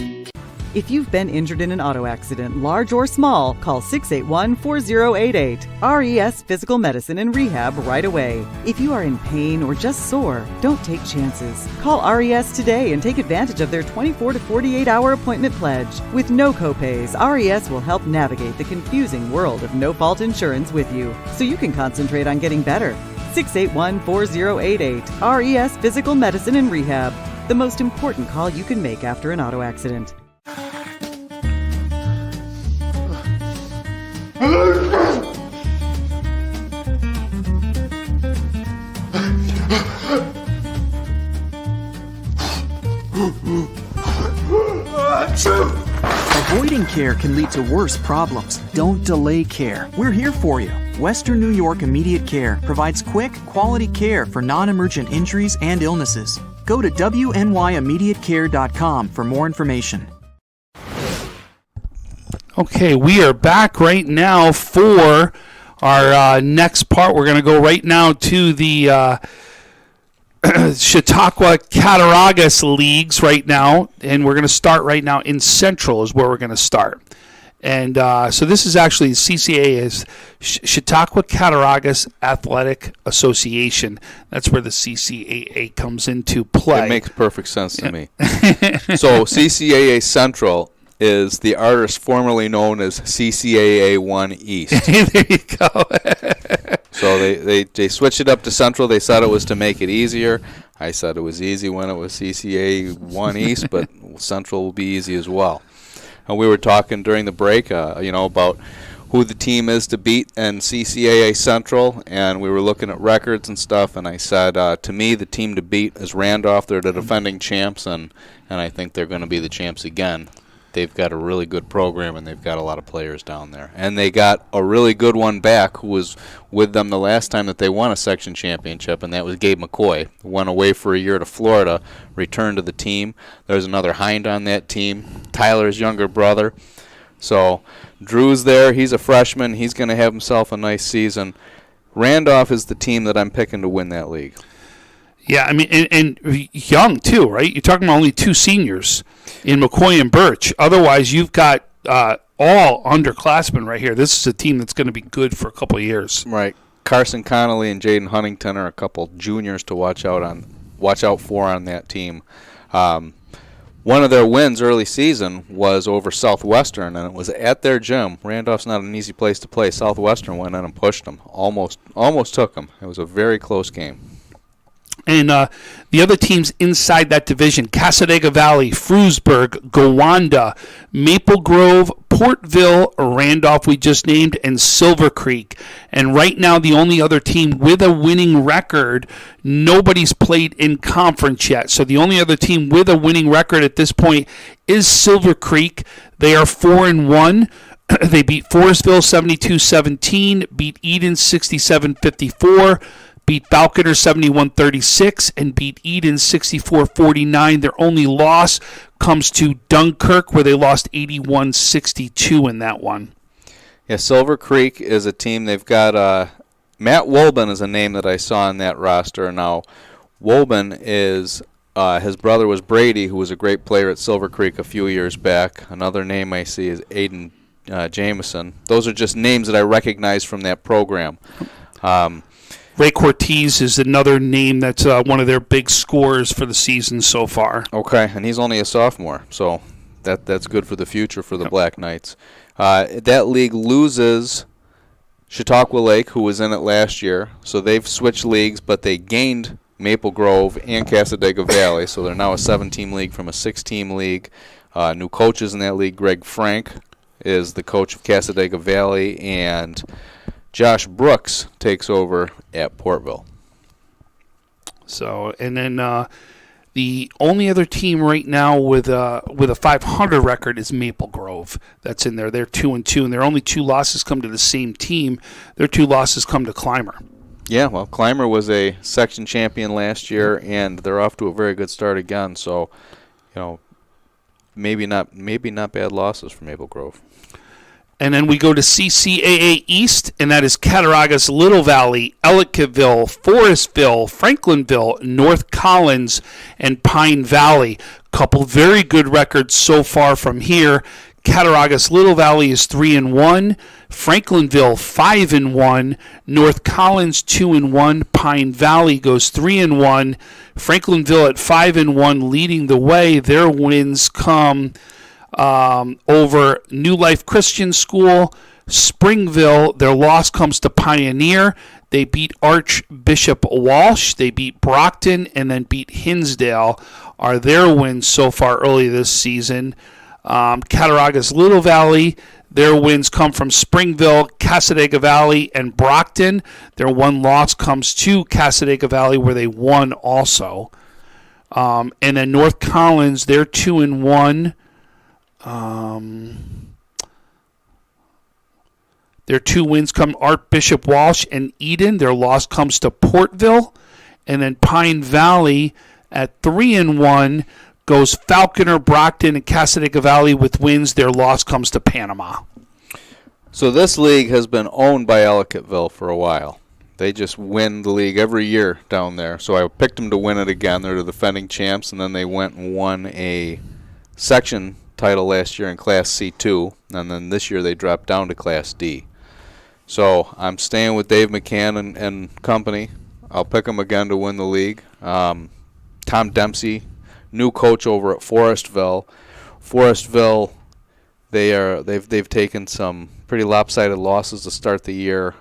If you've been injured in an auto accident, large or small, call 681-4088. RES Physical Medicine and Rehab right away. If you are in pain or just sore, don't take chances. Call RES today and take advantage of their 24 to 48-hour appointment pledge. With no copays, RES will help navigate the confusing world of no-fault insurance with you, so you can concentrate on getting better. 681-4088. RES Physical Medicine and Rehab. The most important call you can make after an auto accident. Avoiding care can lead to worse problems. Don't delay care. We're here for you. Western New York Immediate Care provides quick, quality care for non-emergent injuries and illnesses. Go to wnyImmediatecare.com for more information. Okay, we are back right now for our next part. We're going to go right now to the Chautauqua Cattaraugus leagues right now, and we're going to start right now in Central is where we're going to start. And so this is actually CCAA, is Chautauqua Cattaraugus Athletic Association. That's where the CCAA comes into play. It makes perfect sense to me. So CCAA Central is the artist formerly known as CCAA 1 East. There you go. So they switched it up to Central. They said it was to make it easier. I said it was easy when it was CCAA 1 East, but Central will be easy as well. And we were talking during the break, about who the team is to beat in CCAA Central, and we were looking at records and stuff, and I said, to me, the team to beat is Randolph. They're the defending champs, and I think they're going to be the champs again. They've got a really good program, and they've got a lot of players down there. And they got a really good one back who was with them the last time that they won a section championship, and that was Gabe McCoy. Went away for a year to Florida, returned to the team. There's another Hind on that team, Tyler's younger brother. So Drew's there. He's a freshman. He's going to have himself a nice season. Randolph is the team that I'm picking to win that league. Yeah, I mean, and young too, right? You're talking about only two seniors in McCoy and Birch. Otherwise, you've got all underclassmen right here. This is a team that's going to be good for a couple of years. Right. Carson Connolly and Jayden Huntington are a couple juniors to watch out for on that team. One of their wins early season was over Southwestern, and it was at their gym. Randolph's not an easy place to play. Southwestern went in and pushed them, almost took them. It was a very close game. And the other teams inside that division, Cassadaga Valley, Frewsburg, Gowanda, Maple Grove, Portville, Randolph we just named, and Silver Creek. And right now the only other team with a winning record, nobody's played in conference yet. So the only other team with a winning record at this point is Silver Creek. They are 4-1. They beat Forestville 72-17, beat Eden 67-54, beat Falconer 71-36, and beat Eden 64-49. Their only loss comes to Dunkirk, where they lost 81-62 in that one. Yeah, Silver Creek is a team. They've got Matt Wolben is a name that I saw on that roster. Now, Wolben is his brother was Brady, who was a great player at Silver Creek a few years back. Another name I see is Aiden Jameson. Those are just names that I recognize from that program. Ray Cortez is another name that's one of their big scorers for the season so far. Okay, and he's only a sophomore, so that's good for the future for the Black Knights. That league loses Chautauqua Lake, who was in it last year, so they've switched leagues, but they gained Maple Grove and Cassadaga Valley, so they're now a 7-team league from a 6-team league. New coaches in that league, Greg Frank is the coach of Cassadaga Valley, and Josh Brooks takes over at Portville. So, and then the only other team right now with a 500 record is Maple Grove. That's in there. They're 2-2, and their only 2 losses come to the same team. Their 2 losses come to Clymer. Yeah, well, Clymer was a section champion last year, and they're off to a very good start again. So, maybe not bad losses for Maple Grove. And then we go to CCAA East, and that is Cattaraugus, Little Valley, Ellicottville, Forestville, Franklinville, North Collins, and Pine Valley. Couple very good records so far from here. Cattaraugus, Little Valley is 3-1, Franklinville 5-1, North Collins 2-1, Pine Valley goes 3-1, Franklinville at 5-1 leading the way. Their wins come over New Life Christian School, Springville. Their loss comes to Pioneer. They beat Archbishop Walsh. They beat Brockton and then beat Hinsdale are their wins so far early this season. Cattaraugus, Little Valley, their wins come from Springville, Cassadaga Valley, and Brockton. Their one loss comes to Cassadaga Valley, where they won also. And then North Collins, they're 2-1. Their 2 wins come Archbishop Walsh and Eden. Their loss comes to Portville. And then Pine Valley at 3-1 goes Falconer, Brockton, and Cassadaga Valley with wins. Their loss comes to Panama. So this league has been owned by Ellicottville for a while. They just win the league every year down there. So I picked them to win it again. They're the defending champs, and then they went and won a section title last year in Class C2, and then this year they dropped down to Class D. So I'm staying with Dave McCann and company. I'll pick them again to win the league. Tom Dempsey, new coach over at Forestville. Forestville, they've taken some pretty lopsided losses to start the year.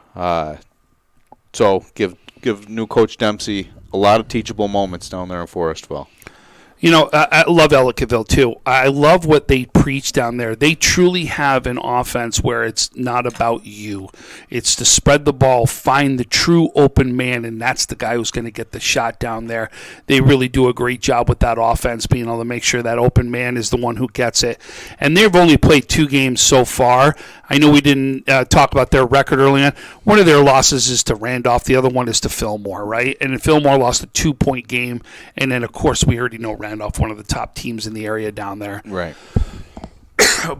So give new coach Dempsey a lot of teachable moments down there in Forestville. I love Ellicottville, too. I love what they preach down there. They truly have an offense where it's not about you. It's to spread the ball, find the true open man, and that's the guy who's going to get the shot down there. They really do a great job with that offense, being able to make sure that open man is the one who gets it. And they've only played 2 games so far. I know we didn't talk about their record early on. One of their losses is to Randolph. The other one is to Fillmore, right? And Fillmore lost a 2-point game. And then, of course, we already know Randolph, one of the top teams in the area down there. Right.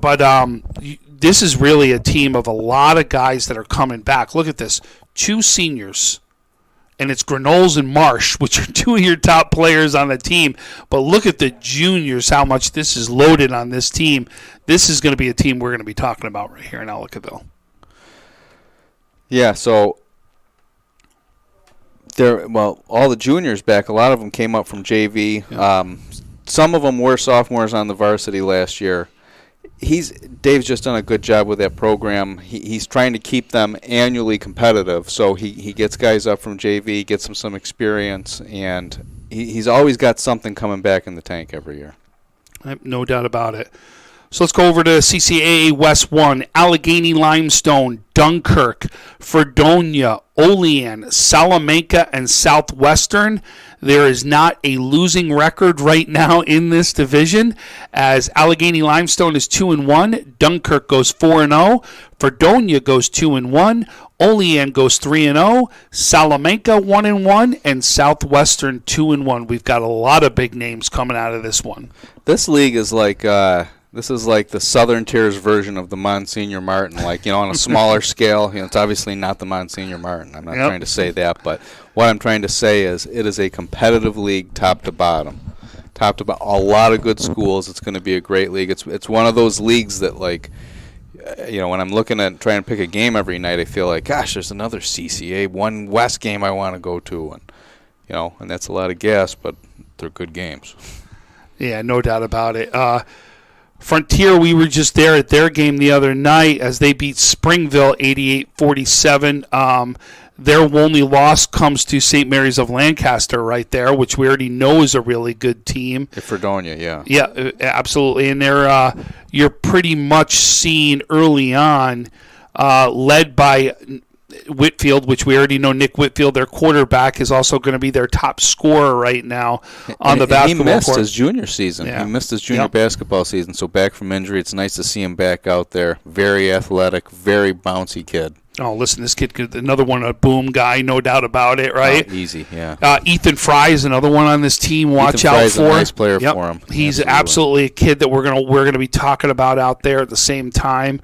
But this is really a team of a lot of guys that are coming back. Look at this. 2 seniors. And it's Granoles and Marsh, which are 2 of your top players on the team. But look at the juniors, how much this is loaded on this team. This is going to be a team we're going to be talking about right here in Ellicottville. Yeah, so All the juniors back, a lot of them came up from JV. Yeah. Some of them were sophomores on the varsity last year. Dave's just done a good job with that program. He's trying to keep them annually competitive, so he gets guys up from JV, gets them some experience, and he's always got something coming back in the tank every year. No doubt about it. So let's go over to CCAA West 1, Allegheny Limestone, Dunkirk, Fredonia, Olean, Salamanca, and Southwestern. There is not a losing record right now in this division, as Allegheny Limestone is 2-1, Dunkirk goes 4-0, Fredonia goes 2-1, Olean goes 3-0, Salamanca 1-1, and Southwestern 2-1. We've got a lot of big names coming out of this one. This league is like this is like the Southern Tiers version of the Monsignor Martin, on a smaller scale. It's obviously not the Monsignor Martin. I'm not trying to say that, but what I'm trying to say is it is a competitive league top to bottom. A lot of good schools. It's going to be a great league. It's one of those leagues that, when I'm looking at trying to pick a game every night, I feel like, gosh, there's another CCA 1 West game I want to go to, and that's a lot of gas, but they're good games. Yeah, no doubt about it. Frontier, we were just there at their game the other night as they beat Springville 88-47. Their only loss comes to St. Mary's of Lancaster right there, which we already know is a really good team. Fredonia, yeah. Yeah, absolutely. And you're pretty much seeing early on, led by Whitfield, which we already know Nick Whitfield, their quarterback, is also going to be their top scorer right now on the basketball court. He missed his junior season. Yeah. He missed his junior basketball season, so back from injury, it's nice to see him back out there. Very athletic, very bouncy kid. Oh, listen, this kid could another one, a boom guy, no doubt about it, right? Easy, yeah. Ethan Fry is another one on this team. Watch out for. A nice player for him. He's absolutely a kid that we're gonna be talking about out there at the same time.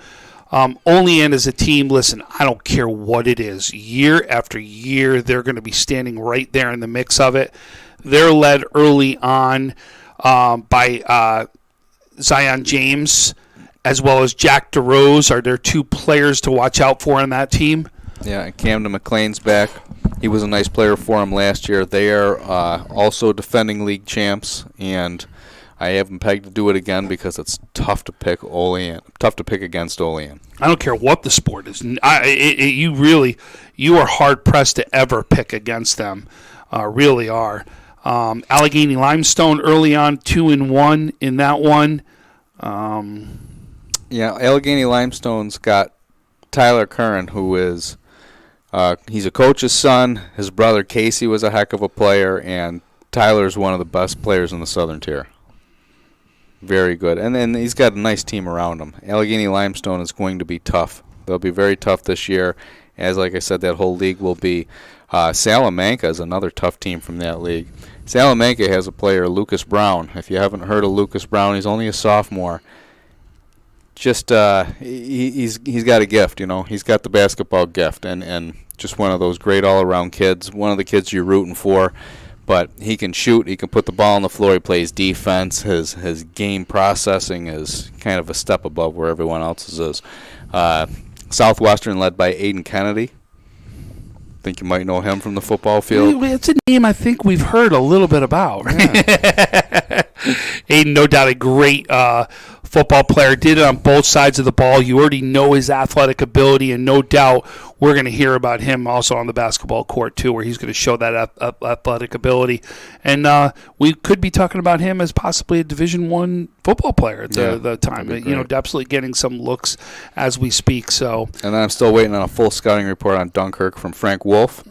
Olean is a team, listen, I don't care what it is. Year after year, they're going to be standing right there in the mix of it. They're led early on by Zion James, as well as Jack DeRose are their two players to watch out for in that team. Yeah, and Camden McLean's back. He was a nice player for him last year. They are also defending league champs, and I have them pegged to do it again because it's tough to pick against Olean. I don't care what the sport is. You are hard pressed to ever pick against them. Really are. Allegheny Limestone early on 2-1 in that one. Allegheny Limestone's got Tyler Curran, who is he's a coach's son. His brother Casey was a heck of a player, and Tyler's one of the best players in the Southern Tier. Very good. And then he's got a nice team around him. Allegheny Limestone is going to be tough. They'll be very tough this year. As like I said, that whole league will be. Salamanca is another tough team from that league. Salamanca has a player, Lucas Brown. If you haven't heard of Lucas Brown, he's only a sophomore. Just he's got a gift, He's got the basketball gift, and just one of those great all-around kids. One of the kids you're rooting for. But he can shoot. He can put the ball on the floor. He plays defense. His game processing is kind of a step above where everyone else's is. Southwestern led by Aiden Kennedy. I think you might know him from the football field. It's a name I think we've heard a little bit about. Yeah. Aiden, no doubt a great football player. Did it on both sides of the ball. You already know his athletic ability, and no doubt we're going to hear about him also on the basketball court too, where he's going to show that athletic ability. And we could be talking about him as possibly a Division I football player at the time. Absolutely getting some looks as we speak. So, and then I'm still waiting on a full scouting report on Dunkirk from Frank Wolf.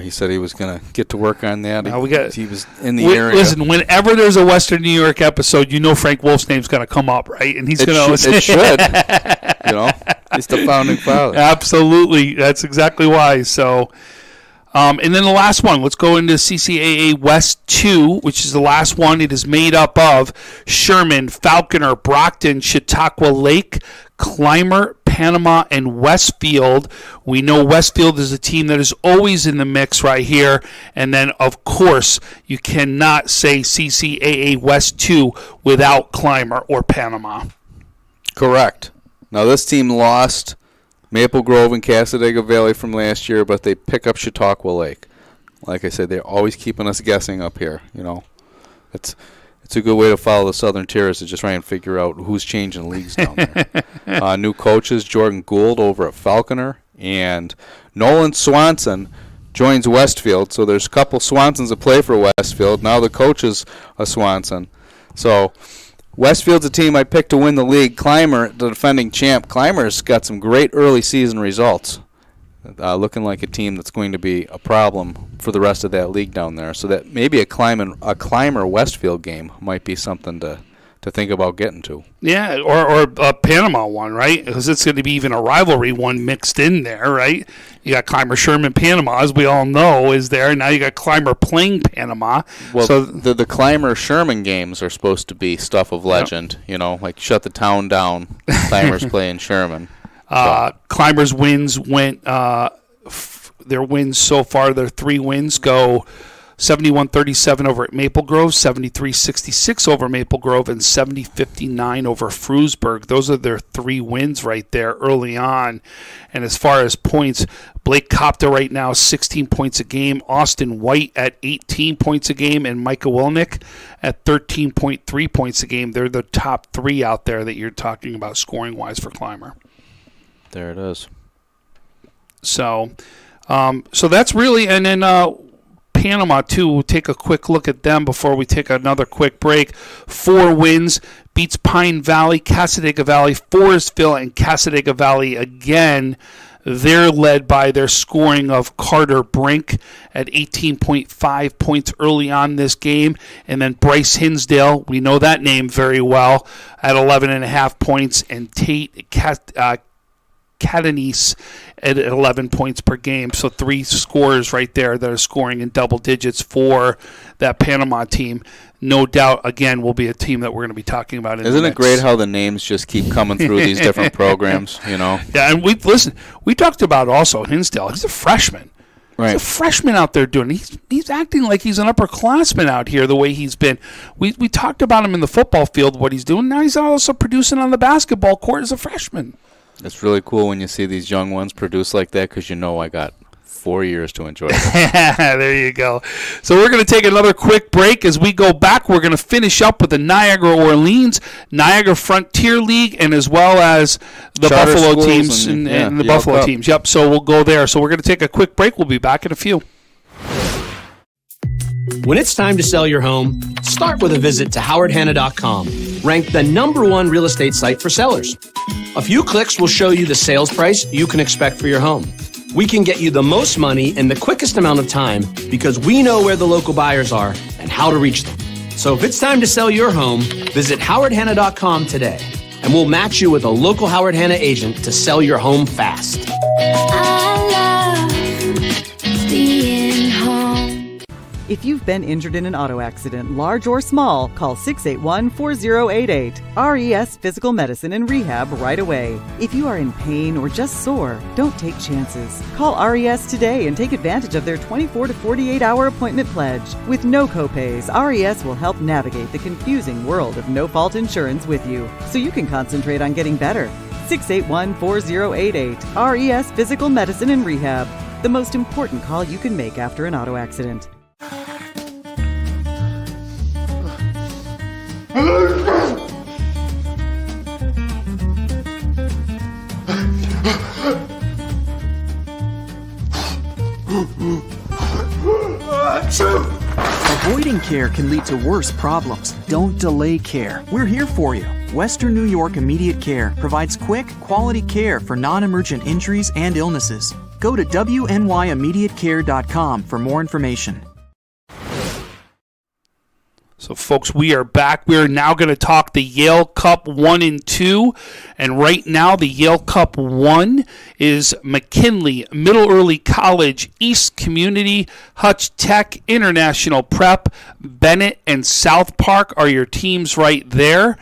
He said he was going to get to work on that. He was in the area. Listen, whenever there's a Western New York episode, Frank Wolf's name's going to come up, right? And he's going to. It should. He's the founding father. Absolutely, that's exactly why. So, and then the last one. Let's go into CCAA West 2, which is the last one. It is made up of Sherman, Falconer, Brockton, Chautauqua Lake, Clymer, Panama, and Westfield. We know Westfield is a team that is always in the mix right here. And then, of course, you cannot say CCAA West 2 without Clymer or Panama. Correct. Now, this team lost Maple Grove and Cassadaga Valley from last year, but they pick up Chautauqua Lake. like I said, they're always keeping us guessing up here. It's a good way to follow the Southern Tier is to just try and figure out who's changing leagues down there. New coaches, Jordan Gould over at Falconer, and Nolan Swanson joins Westfield. So there's a couple Swansons that play for Westfield. Now the coach is a Swanson. So Westfield's a team I picked to win the league. Clymer, the defending champ. Clymer's got some great early season results. Looking like a team that's going to be a problem for the rest of that league down there. So that maybe a Clymer Westfield game might be something to think about getting to. Yeah, or a Panama one, right? Because it's going to be even a rivalry one mixed in there, right? You got Clymer Sherman Panama, as we all know, is there. Now you got Clymer playing Panama. Well, so the Clymer Sherman games are supposed to be stuff of legend, like shut the town down. Clymer's playing Sherman. Clymer's wins went, their wins so far, their 3 wins go 71-37 over at Maple Grove, 73-66 over Maple Grove, and 70-59 over Frewsburg. Those are their 3 wins right there early on. And as far as points, Blake Kopta right now, 16 points a game. Austin White at 18 points a game. And Micah Wilnick at 13.3 points a game. They're the top 3 out there that you're talking about scoring-wise for Clymer. There it is. So that's really, and then Panama too. We'll take a quick look at them before we take another quick break. 4 wins, beats Pine Valley, Cassadaga Valley, Forestville, and Cassadaga Valley again. They're led by their scoring of Carter Brink at 18.5 points early on this game. And then Bryce Hinsdale, we know that name very well, at 11.5 points. And Tate Catanese at 11 points per game. So 3 scorers right there that are scoring in double digits for that Panama team. No doubt, again, will be a team that we're going to be talking about. Isn't it great how the names just keep coming through these different programs, Yeah, and we talked about also Hinsdale. He's a freshman. Right. He's a freshman out there doing it. He's acting like he's an upperclassman out here the way he's been. We talked about him in the football field, what he's doing. Now he's also producing on the basketball court as a freshman. It's really cool when you see these young ones produce like that because I got 4 years to enjoy it. There you go. So we're going to take another quick break. As we go back, we're going to finish up with the Niagara Orleans, Niagara Frontier League, and as well as the Charter Buffalo teams schools and the Buffalo Cup. teams. Yep, so we'll go there. So we're going to take a quick break. We'll be back in a few. When it's time to sell your home, start with a visit to howardhanna.com, ranked the #1 real estate site for sellers. A few clicks will show you the sales price you can expect for your home. We can get you the most money in the quickest amount of time because we know where the local buyers are and how to reach them. So if it's time to sell your home, visit howardhanna.com today, and we'll match you with a local Howard Hanna agent to sell your home fast. I love being home. If you've been injured in an auto accident, large or small, call 681-4088. RES Physical Medicine and Rehab right away. If you are in pain or just sore, don't take chances. Call RES today and take advantage of their 24 to 48-hour appointment pledge. With no copays, RES will help navigate the confusing world of no-fault insurance with you, so you can concentrate on getting better. 681-4088. RES Physical Medicine and Rehab. The most important call you can make after an auto accident. Avoiding care can lead to worse problems. Don't delay care. We're here for you. Western New York Immediate Care provides quick, quality care for non-emergent injuries and illnesses. Go to wnyImmediatecare.com for more information. So, folks, we are back. We are now going to talk the Yale Cup 1 and 2. And right now, the Yale Cup 1 is McKinley, Middle Early College, East Community, Hutch Tech, International Prep, Bennett, and South Park are your teams right there.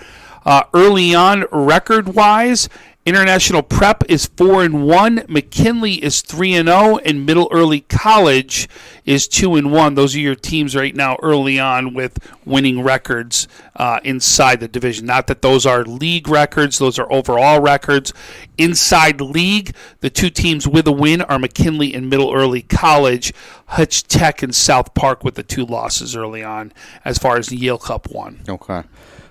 Early on, record-wise, International Prep is 4-1. McKinley is 3-0, and Middle Early College is 2-1. Those are your teams right now early on with winning records inside the division. Not that those are league records; those are overall records. Inside league, the two teams with a win are McKinley and Middle Early College. Hutch Tech and South Park with the 2 losses early on, as far as the Yale Cup won. Okay,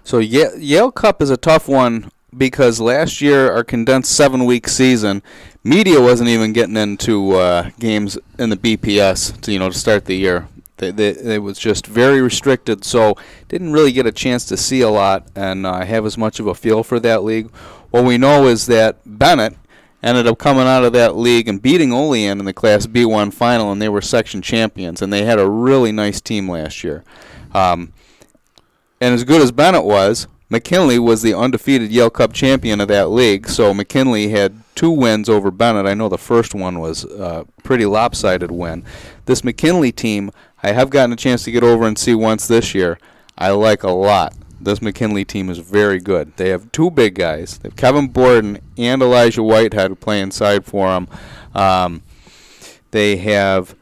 so Yale Cup is a tough one. Because last year, our condensed 7-week season, media wasn't even getting into games in the BPS to start the year. It was just very restricted, so didn't really get a chance to see a lot and have as much of a feel for that league. What we know is that Bennett ended up coming out of that league and beating Olean in the Class B1 final, and they were section champions, and they had a really nice team last year. And as good as Bennett was, McKinley was the undefeated Yale Cup champion of that league, so McKinley had 2 wins over Bennett. I know the first one was a pretty lopsided win. This McKinley team, I have gotten a chance to get over and see once this year. I like a lot. This McKinley team is very good. They have 2 big guys. They have Kevin Borden and Elijah Whitehead who play inside for them. They have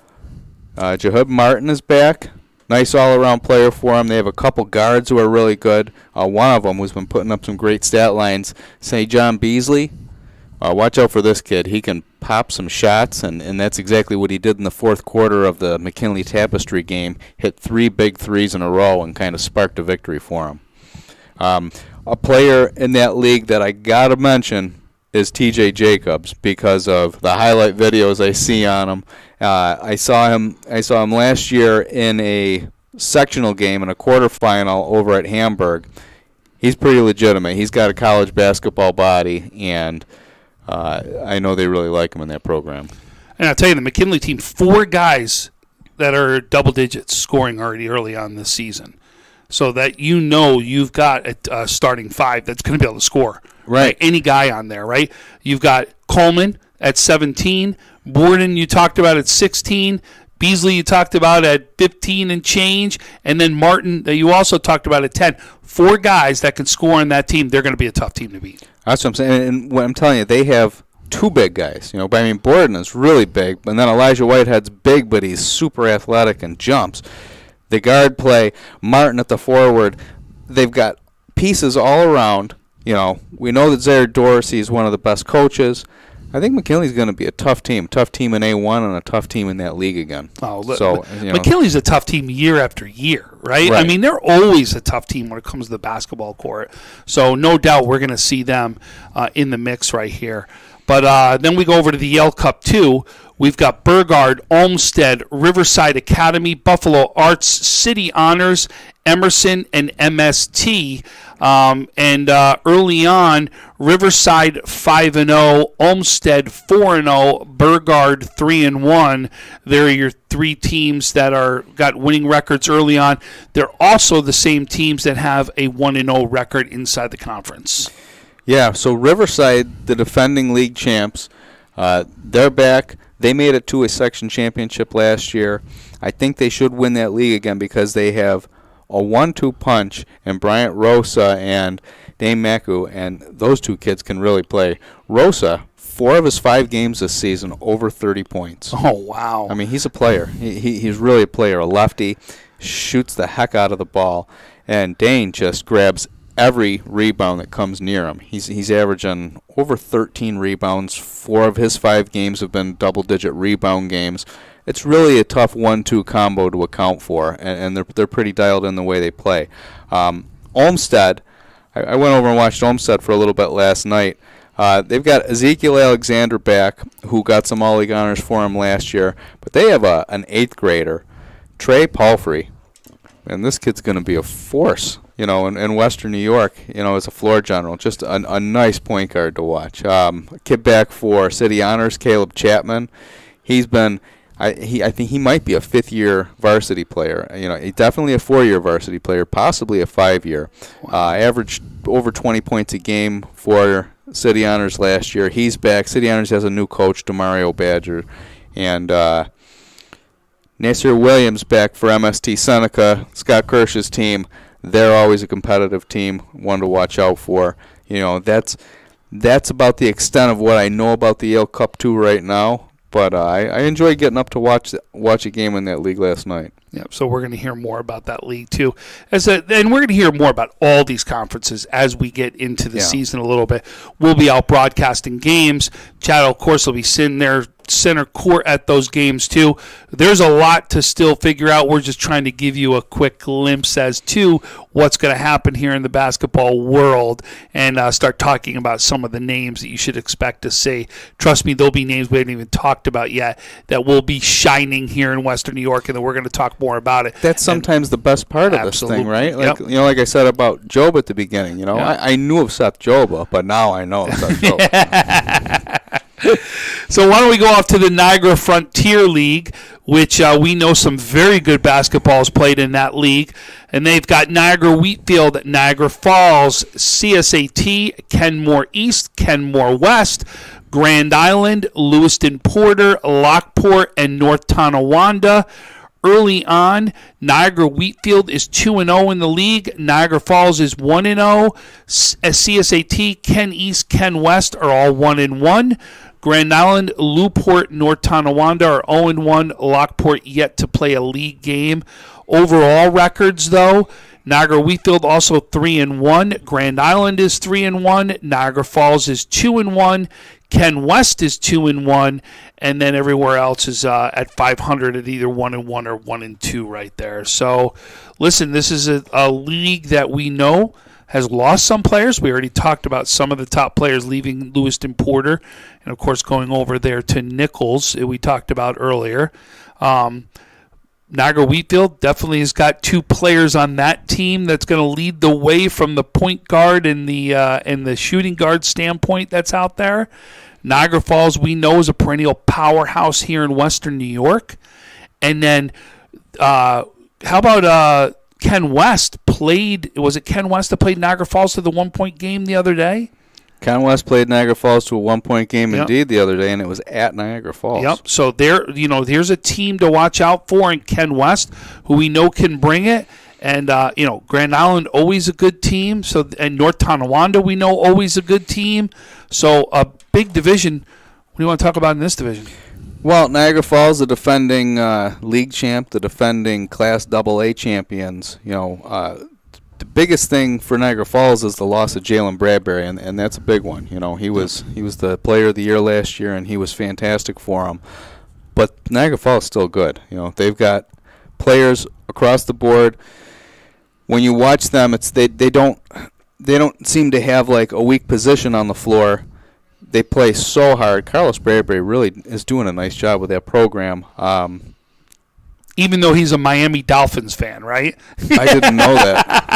Jahud Martin is back. Nice all-around player for them. They have a couple guards who are really good. One of them who's been putting up some great stat lines, St. John Beasley. Watch out for this kid. He can pop some shots, and that's exactly what he did in the fourth quarter of the McKinley Tapestry game. Hit 3 big threes in a row and kind of sparked a victory for him. A player in that league that I got to mention is TJ Jacobs because of the highlight videos I see on him. I saw him last year in a sectional game in a quarterfinal over at Hamburg. He's pretty legitimate. He's got a college basketball body, and I know they really like him in that program. And I'll tell you, the McKinley team, 4 guys that are double digits scoring already early on this season. So that you've got a starting 5 that's going to be able to score. Right. Any guy on there, right? You've got Coleman at 17. Borden, you talked about at 16. Beasley, you talked about at 15 and change. And then Martin, that you also talked about at 10. 4 guys that can score on that team. They're going to be a tough team to beat. That's what I'm saying. And what I'm telling you, they have 2 big guys. But I mean, Borden is really big. And then Elijah Whitehead's big, but he's super athletic and jumps. The guard play, Martin at the forward. They've got pieces all around. We know that Zaire Dorsey is one of the best coaches. I think McKinley's going to be a tough team in A1 and a tough team in that league again. McKinley's a tough team year after year, right? I mean, they're always a tough team when it comes to the basketball court. So no doubt we're going to see them in the mix right here. But then we go over to the Yale Cup 2. We've got Burgard, Olmsted, Riverside Academy, Buffalo Arts, City Honors, Emerson, and MST. And early on, Riverside 5-0, Olmsted 4-0, Burgard 3-1. There are your 3 teams that got winning records early on. They're also the same teams that have a 1-0 record inside the conference. Yeah, so Riverside, the defending league champs, they're back. They made it to a section championship last year. I think they should win that league again because they have a 1-2 punch in Bryant Rosa and Dame Maku, and those 2 kids can really play. Rosa, 4 of his 5 games this season, over 30 points. Oh, wow. I mean, he's a player. He's really a player, a lefty, shoots the heck out of the ball, and Dane just grabs every rebound that comes near him. He's averaging over 13 rebounds. 4 of his 5 games have been double-digit rebound games. It's really a tough 1-2 combo to account for, and they're pretty dialed in the way they play. Olmsted, I went over and watched Olmsted for a little bit last night. They've got Ezekiel Alexander back, who got some All-League honors for him last year, but they have an 8th grader, Trey Palfrey, and this kid's going to be a force. In Western New York, as a floor general, just a nice point guard to watch. Kid back for City Honors, Caleb Chapman. He's been, I think he might be a 5th-year varsity player. He's definitely a 4-year varsity player, possibly a 5-year. Averaged over 20 points a game for City Honors last year. He's back. City Honors has a new coach, DeMario Badger, and Nasir Williams back for MST Seneca, Scott Kirsch's team. They're always a competitive team, one to watch out for. That's that's about the extent of what I know about the Yale Cup 2 right now. But I enjoy getting up to watch a game in that league last night. Yeah, so we're going to hear more about that league too, and we're going to hear more about all these conferences as we get into the season a little bit. We'll be out broadcasting games. Chad, of course, will be sitting there Centercourt at those games too. There's a lot to still figure out. We're just trying to give you a quick glimpse as to what's going to happen here in the basketball world and start talking about some of the names that you should expect to see. Trust me, there'll be names we haven't even talked about yet that will be shining here in Western New York, and then we're going to talk more about it. That's sometimes the best part of this thing, right? Like like I said about Job at the beginning. I knew of Seth Joba, but now I know of Seth Joba. So why don't we go off to the Niagara Frontier League, which we know some very good basketball is played in that league. And they've got Niagara Wheatfield, Niagara Falls, CSAT, Kenmore East, Kenmore West, Grand Island, Lewiston Porter, Lockport, and North Tonawanda. Early on, Niagara Wheatfield is 2-0 in the league. Niagara Falls is 1-0. CSAT, Ken East, Ken West are all 1-1. Grand Island, Newport, North Tonawanda are 0-1. Lockport yet to play a league game. Overall records, though, Niagara Wheatfield also 3-1. Grand Island is 3-1. Niagara Falls is 2-1. Ken West is 2-1, and then everywhere else is at 500 at either 1-1 or 1-2 right there. So, listen, this is a league that we know has lost some players. We already talked about some of the top players leaving Lewiston Porter, and of course going over there to Nichols. We talked about earlier. Niagara Wheatfield definitely has got two players on that team that's going to lead the way from the point guard and the shooting guard standpoint that's out there. Niagara Falls, we know, is a perennial powerhouse here in Western New York. And then how about Ken West played? Was it Ken West that played Niagara Falls to the 1-point game the other day? Ken West played Niagara Falls to a 1-point game indeed the other day, and it was at Niagara Falls. Yep. So there's a team to watch out for in Ken West, who we know can bring it. And Grand Island always a good team. And North Tonawanda we know always a good team. So a big division. What do you want to talk about in this division? Well, Niagara Falls, the defending league champ, the defending Class AA champions. The biggest thing for Niagara Falls is the loss of Jalen Bradbury, and that's a big one. He was the player of the year last year, and he was fantastic for them. But Niagara Falls is still good. They've got players across the board. When you watch them, they don't seem to have like a weak position on the floor. They play so hard. Carlos Bradbury really is doing a nice job with that program. Even though he's a Miami Dolphins fan, right? I didn't know that.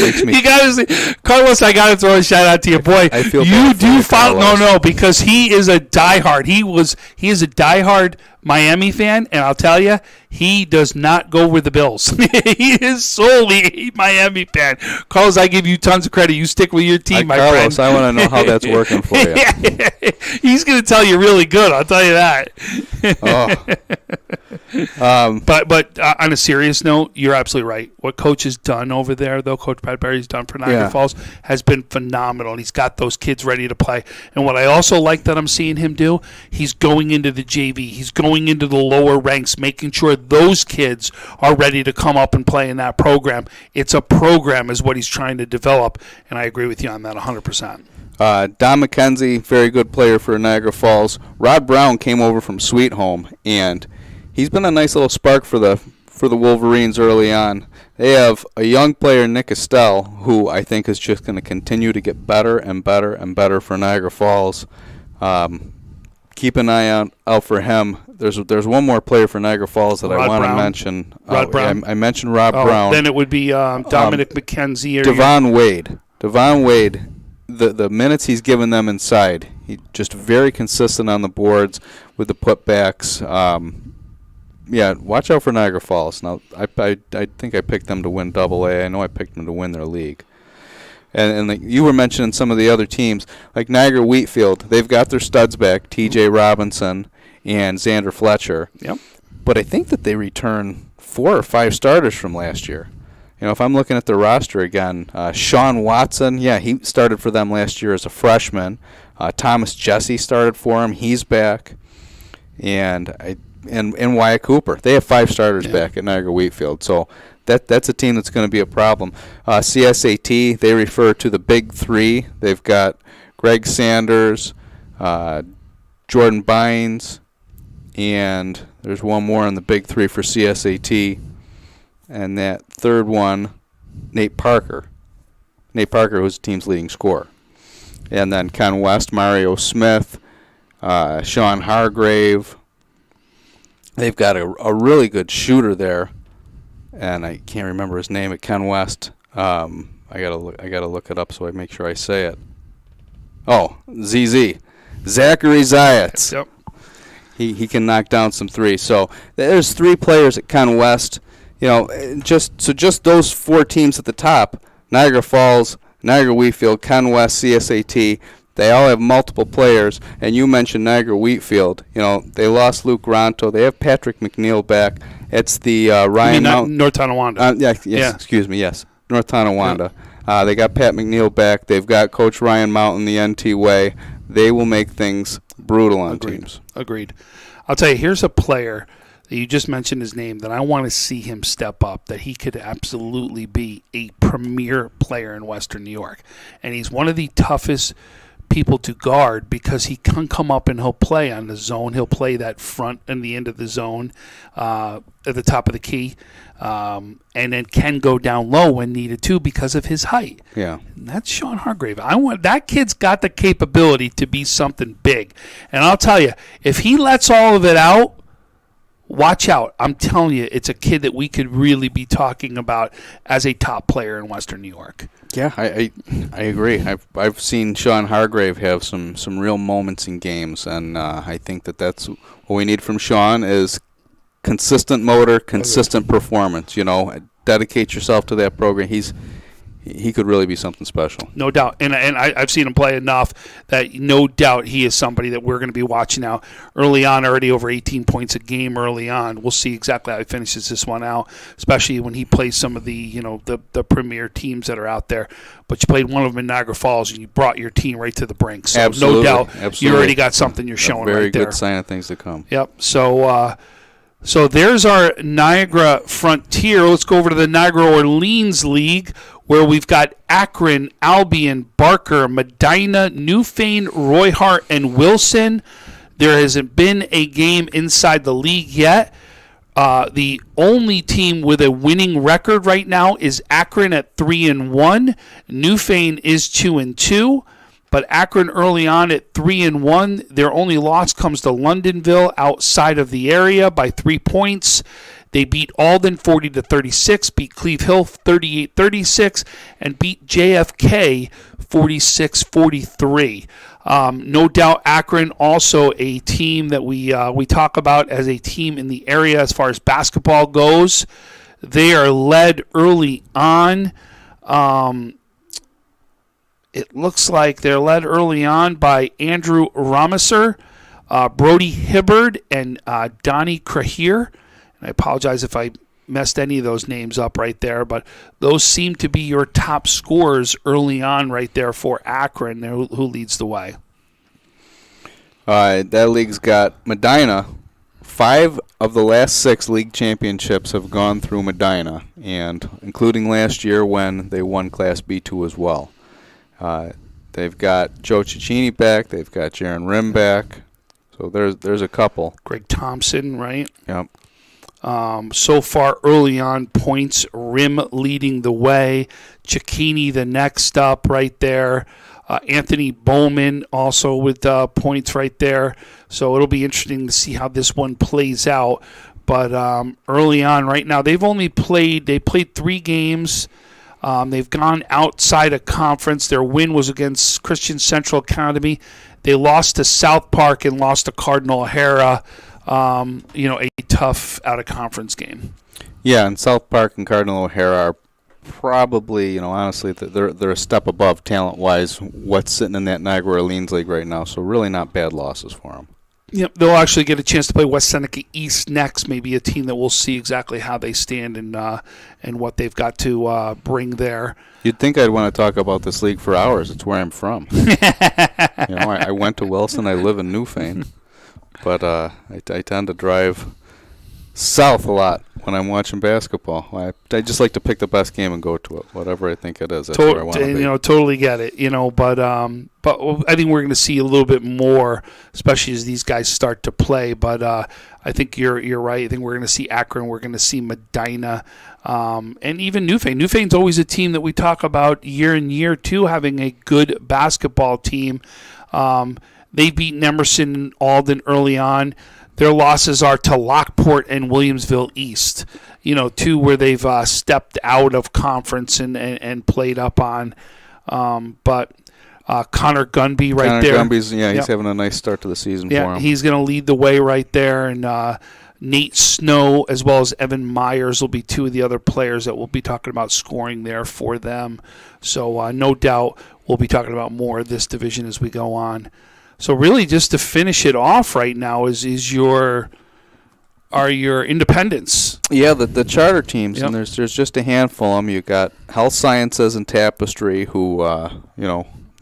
You gotta Carlos, I gotta throw a shout out to you, boy. I feel you do follow because he is a diehard. He is a diehard Miami fan, and I'll tell you, he does not go with the Bills. He is solely a Miami fan. Carlos, I give you tons of credit. You stick with your team, my Carlos, friend. I want to know how that's working for you. He's going to tell you really good. I'll tell you that. But on a serious note, you're absolutely right. What Coach has done over there, though, Coach Bradbury's done for Niagara Falls, has been phenomenal. He's got those kids ready to play. And what I also like that I'm seeing him do, he's going into the JV. He's going into the lower ranks, making sure those kids are ready to come up and play in that program. It's a program is what he's trying to develop, and I agree with you on that 100%. Don McKenzie, very good player for Niagara Falls. Rod Brown came over from Sweet Home, and he's been a nice little spark for the Wolverines early on. They have a young player, Nick Estelle, who I think is just going to continue to get better and better and better for Niagara Falls. Keep an eye out for him. There's one more player for Niagara Falls that I want to mention. Rod Brown? I mentioned Rod Brown. Then it would be Dominic McKenzie. Devon Wade. Devon Wade, the minutes he's given them inside, he's just very consistent on the boards with the putbacks. Watch out for Niagara Falls. Now, I think I picked them to win AA. I know I picked them to win their league. And like you were mentioning some of the other teams, like Niagara Wheatfield, they've got their studs back, T.J. Robinson and Xander Fletcher. Yep. But I think that they return 4 or 5 starters from last year. if I'm looking at the roster again, Sean Watson, he started for them last year as a freshman. Thomas Jesse started for him. He's back. And Wyatt Cooper. They have 5 starters back at Niagara Wheatfield. So that's a team that's going to be a problem. CSAT, they refer to the Big Three. They've got Greg Sanders, Jordan Bynes, and there's one more on the Big Three for CSAT. And that third one, Nate Parker. Nate Parker, who's the team's leading scorer. And then Ken West, Mario Smith, Sean Hargrave. They've got a really good shooter there, and I can't remember his name at Ken West. I gotta look it up so I make sure I say it. Oh, ZZ, Zachary Zayats. Yep. He can knock down some threes. So there's 3 players at Ken West. Just those 4 teams at the top: Niagara Falls, Niagara Wheatfield, Ken West, CSAT. They all have multiple players, and you mentioned Niagara Wheatfield. They lost Luke Ronto. They have Patrick McNeil back. It's the Ryan Mountain. North Tonawanda. Excuse me, yes. North Tonawanda. Yeah. They got Pat McNeil back. They've got Coach Ryan Mountain the NT way. They will make things brutal on teams. Agreed. I'll tell you, here's a player that you just mentioned his name that I want to see him step up, that he could absolutely be a premier player in Western New York. And he's one of the toughest people to guard because he can come up and he'll play on the zone. He'll play that front and the end of the zone at the top of the key, and then can go down low when needed too because of his height. Yeah, and that's Sean Hargrave. That kid's got the capability to be something big, and I'll tell you, if he lets all of it out, watch out. I'm telling you, it's a kid that we could really be talking about as a top player in Western New York. Yeah, I agree. I've seen Sean Hargrave have some real moments in games, and I think that's what we need from Sean is consistent motor, consistent performance. Dedicate yourself to that program. He could really be something special. No doubt. And I've seen him play enough that no doubt he is somebody that we're going to be watching now early on, already over 18 points a game early on. We'll see exactly how he finishes this one out, especially when he plays some of the the premier teams that are out there. But you played one of them in Niagara Falls, and you brought your team right to the brink. So absolutely. No doubt Absolutely. you already got something you're showing right there. Very good sign of things to come. Yep. So there's our Niagara Frontier. Let's go over to the Niagara Orleans League, where we've got Akron, Albion, Barker, Medina, Newfane, Roy Hart, and Wilson. There hasn't been a game inside the league yet. The only team with a winning record right now is Akron at 3-1. Newfane is 2-2. But Akron early on at 3-1, their only loss comes to Londonville outside of the area by 3 points. They beat Alden 40-36, beat Cleve Hill 38-36, and beat JFK 46-43. No doubt Akron also a team that we talk about as a team in the area as far as basketball goes. They are led early on. It looks like they're led early on by Andrew Rameser, Brody Hibbard, and Donnie Krahier. And I apologize if I messed any of those names up right there, but those seem to be your top scorers early on right there for Akron, who leads the way. That league's got Medina. 5 of the last 6 league championships have gone through Medina, and including last year when they won Class B2 as well. They've got Joe Cicchini back. They've got Jaron Rim back. So there's a couple. Greg Thompson, right? Yep. So far early on, points, Rim leading the way. Cicchini the next up right there. Anthony Bowman also with points right there. So it'll be interesting to see how this one plays out. But early on right now, they played 3 games. They've gone outside of conference. Their win was against Christian Central Academy. They lost to South Park and lost to Cardinal O'Hara. A tough out-of-conference game. Yeah, and South Park and Cardinal O'Hara are probably, honestly, they're a step above talent-wise what's sitting in that Niagara Orleans League right now. So really not bad losses for them. Yep, they'll actually get a chance to play West Seneca East next. Maybe a team that we'll see exactly how they stand and what they've got to bring there. You'd think I'd want to talk about this league for hours. It's where I'm from. I went to Wilson. I live in Newfane, but I tend to drive south a lot when I'm watching basketball. I just like to pick the best game and go to it, whatever I think it is. That's where I want to be. Totally get it. But I think we're going to see a little bit more, especially as these guys start to play. But I think you're right. I think we're going to see Akron. We're going to see Medina, and even Newfane. Newfane's always a team that we talk about year in year two, having a good basketball team. They've beaten Emerson and Alden early on. Their losses are to Lockport and Williamsville East, two where they've stepped out of conference and played up on. But Connor Gunby right there. Connor Gunby's, he's having a nice start to the season for him. He's going to lead the way right there. And Nate Snow as well as Evan Myers will be two of the other players that we'll be talking about scoring there for them. So no doubt we'll be talking about more of this division as we go on. So really, just to finish it off right now is your independents. Yeah, the charter teams, Yep. and there's just a handful of them. You got Health Sciences and Tapestry, who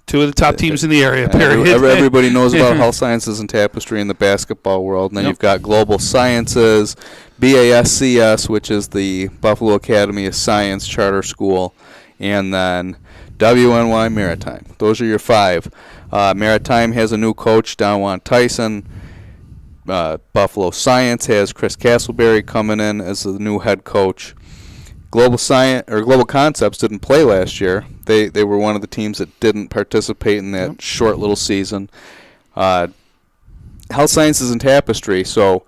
two of the top teams in the area. Period. Everybody knows about Health Sciences and Tapestry in the basketball world. And then you've got Global Sciences, BASCS, which is the Buffalo Academy of Science charter school, and then WNY Maritime. Those are your five. Maritime has a new coach, Donwan Tyson. Buffalo Science has Chris Castleberry coming in as the new head coach. Global Concepts didn't play last year. They were one of the teams that didn't participate in that short little season. Health Sciences and Tapestry. So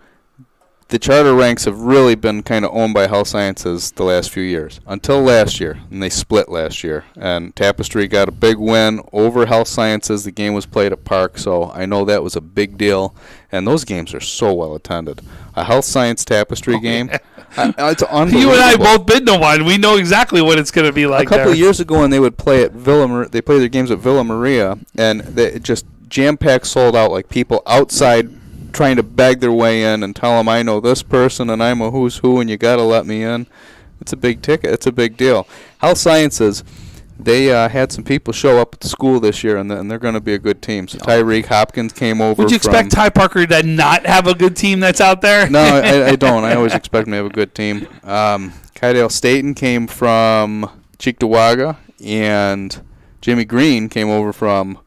the charter ranks have really been kind of owned by Health Sciences the last few years, until last year, and they split last year. And Tapestry got a big win over Health Sciences. The game was played at Park, so I know that was a big deal. And those games are so well attended. A Health Science Tapestry game, it's unbelievable. You and I both been to one. We know exactly what it's going to be like. A couple of years ago, when they would play at they played their games at Villa Maria, and it just jam-packed, sold out, like people outside trying to beg their way in and tell them, I know this person and I'm a who's who and you got to let me in. It's a big ticket. It's a big deal. Health Sciences, they had some people show up at the school this year, and they're going to be a good team. So Tyreek Hopkins came over. Would you expect Ty Parker to not have a good team that's out there? No, I don't. I always expect him to have a good team. Kydale Staten came from Cheektowaga, and Jimmy Green came over from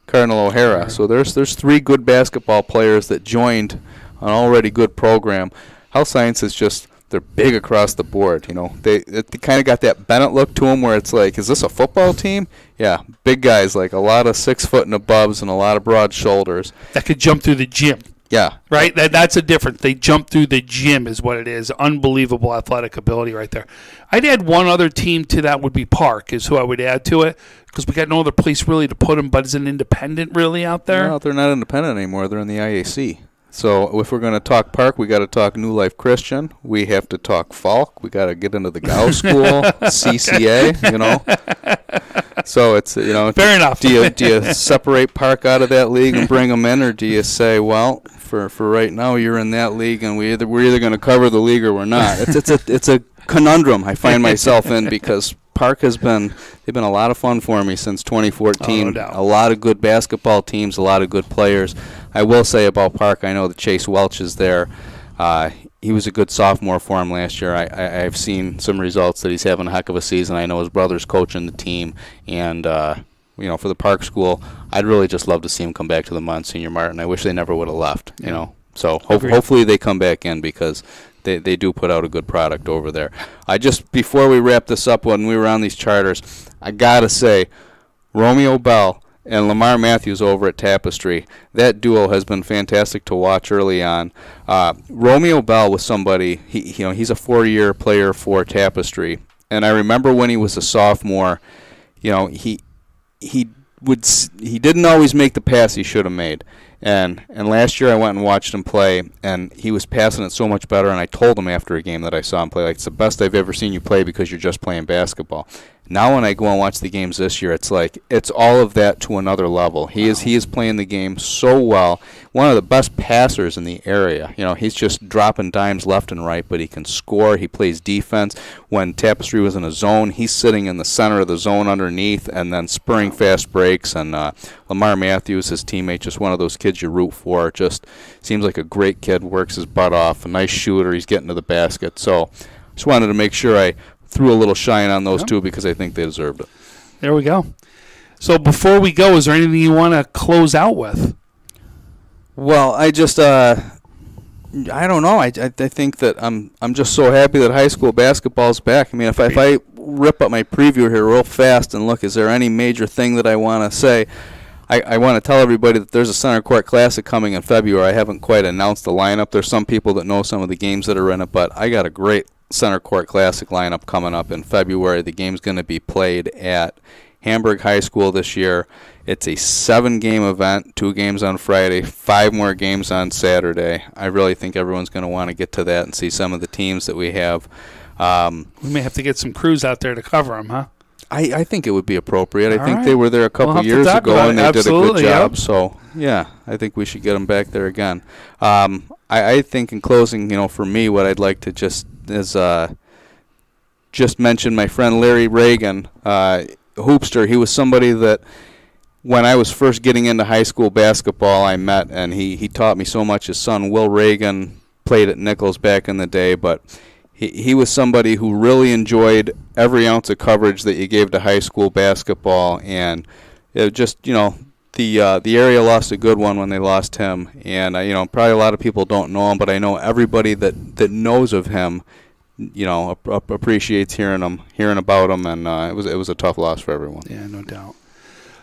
Cardinal O'Hara. So there's three good basketball players that joined an already good program. Health Sciences they're big across the board. They kind of got that Bennett look to them, where it's like, is this a football team? Yeah, big guys, like a lot of 6 foot and above and a lot of broad shoulders that could jump through the gym. Yeah, right. That's a difference. They jump through the gym, is what it is. Unbelievable athletic ability right there. I'd add one other team to that would be Park, is who I would add to it, because we got no other place really to put them. But is an independent really out there? No, they're not independent anymore. They're in the IAC. So if we're going to talk Park, we got to talk New Life Christian. We have to talk Falk. We got to get into the Gao School, CCA. So it's fair enough. Do you separate Park out of that league and bring them in, or do you say, well, for right now you're in that league and we're either going to cover the league or we're not? It's a conundrum I find myself in, because Park they've been a lot of fun for me since 2014. No doubt. A lot of good basketball teams, a lot of good players. I will say about Park, I know that Chase Welch is there. He was a good sophomore for him last year. I've seen some results that he's having a heck of a season. I know his brother's coaching the team, and for the Park School, I'd really just love to see him come back to the Monsignor Martin. I wish they never would have left. So hopefully they come back in, because they do put out a good product over there. Before we wrap this up, when we were on these charters, I gotta say, Romeo Bell and Lamar Matthews over at Tapestry, that duo has been fantastic to watch early on. Romeo Bell was somebody, he's a 4-year player for Tapestry, and I remember when he was a sophomore, he didn't always make the pass he should have made. And last year I went and watched him play, and he was passing it so much better, and I told him after a game that I saw him play, like, it's the best I've ever seen you play, because you're just playing basketball. Now when I go and watch the games this year, it's like it's all of that to another level. He is playing the game so well. One of the best passers in the area. He's just dropping dimes left and right, but he can score. He plays defense. When Tapestry was in a zone, he's sitting in the center of the zone underneath and then spurring fast breaks. And Lamar Matthews, his teammate, just one of those kids you root for. Just seems like a great kid, works his butt off, a nice shooter. He's getting to the basket. So just wanted to make sure I threw a little shine on those two because I think they deserved it. There we go. So before we go, is there anything you want to close out with? Well, I just I don't know. I think that I'm just so happy that high school basketball's back. I mean, if I rip up my preview here real fast and look, is there any major thing that I want to say? I want to tell everybody that there's a Centercourt Classic coming in February. I haven't quite announced the lineup. There's some people that know some of the games that are in it, but I got a great Centercourt Classic lineup coming up in February. The game's going to be played at Hamburg High School this year. It's a 7-game event, 2 games on Friday, 5 more games on Saturday. I really think everyone's going to want to get to that and see some of the teams that we have. We may have to get some crews out there to cover them, huh? I think it would be appropriate. I think right. they were there a couple years ago and they did a good job. Yep. So, yeah, I think we should get them back there again. I think in closing, for me, what I'd like to just mention my friend Larry Reagan, hoopster. He was somebody that when I was first getting into high school basketball, I met, and he taught me so much. His son, Will Reagan, played at Nichols back in the day, but he was somebody who really enjoyed every ounce of coverage that you gave to high school basketball, and it just, the area lost a good one when they lost him, and probably a lot of people don't know him, but I know everybody that knows of him, appreciates hearing about him, and it was a tough loss for everyone. Yeah, no doubt.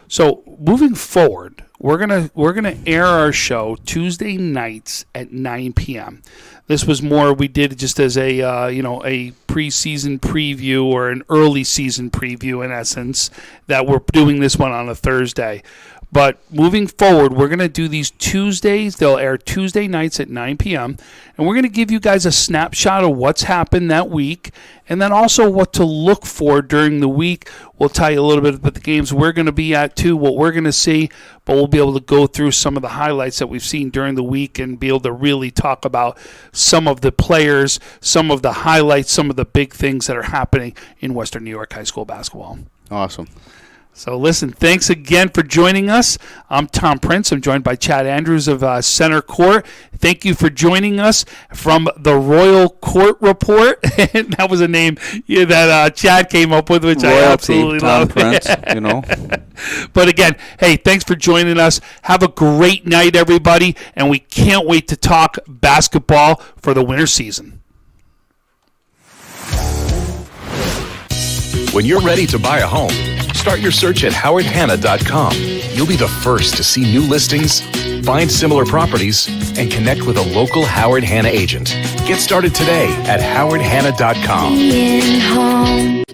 So moving forward, we're gonna air our show Tuesday nights at 9 p.m. This was more we did just as a a preseason preview or an early season preview in essence, that we're doing this one on a Thursday. But moving forward, we're going to do these Tuesdays. They'll air Tuesday nights at 9 p.m. And we're going to give you guys a snapshot of what's happened that week and then also what to look for during the week. We'll tell you a little bit about the games we're going to be at too, what we're going to see, but we'll be able to go through some of the highlights that we've seen during the week and be able to really talk about some of the players, some of the highlights, some of the big things that are happening in Western New York high school basketball. Awesome. So listen, thanks again for joining us. I'm Tom Prince. I'm joined by Chad Andrews of Centercourt. Thank you for joining us from the Royal Court Report. That was a name that Chad came up with, which Royalty, I absolutely Tom love. Prince, But again, hey, thanks for joining us. Have a great night, everybody, and we can't wait to talk basketball for the winter season. When you're ready to buy a home, start your search at howardhanna.com. You'll be the first to see new listings, find similar properties, and connect with a local Howard Hanna agent. Get started today at howardhanna.com. Being home.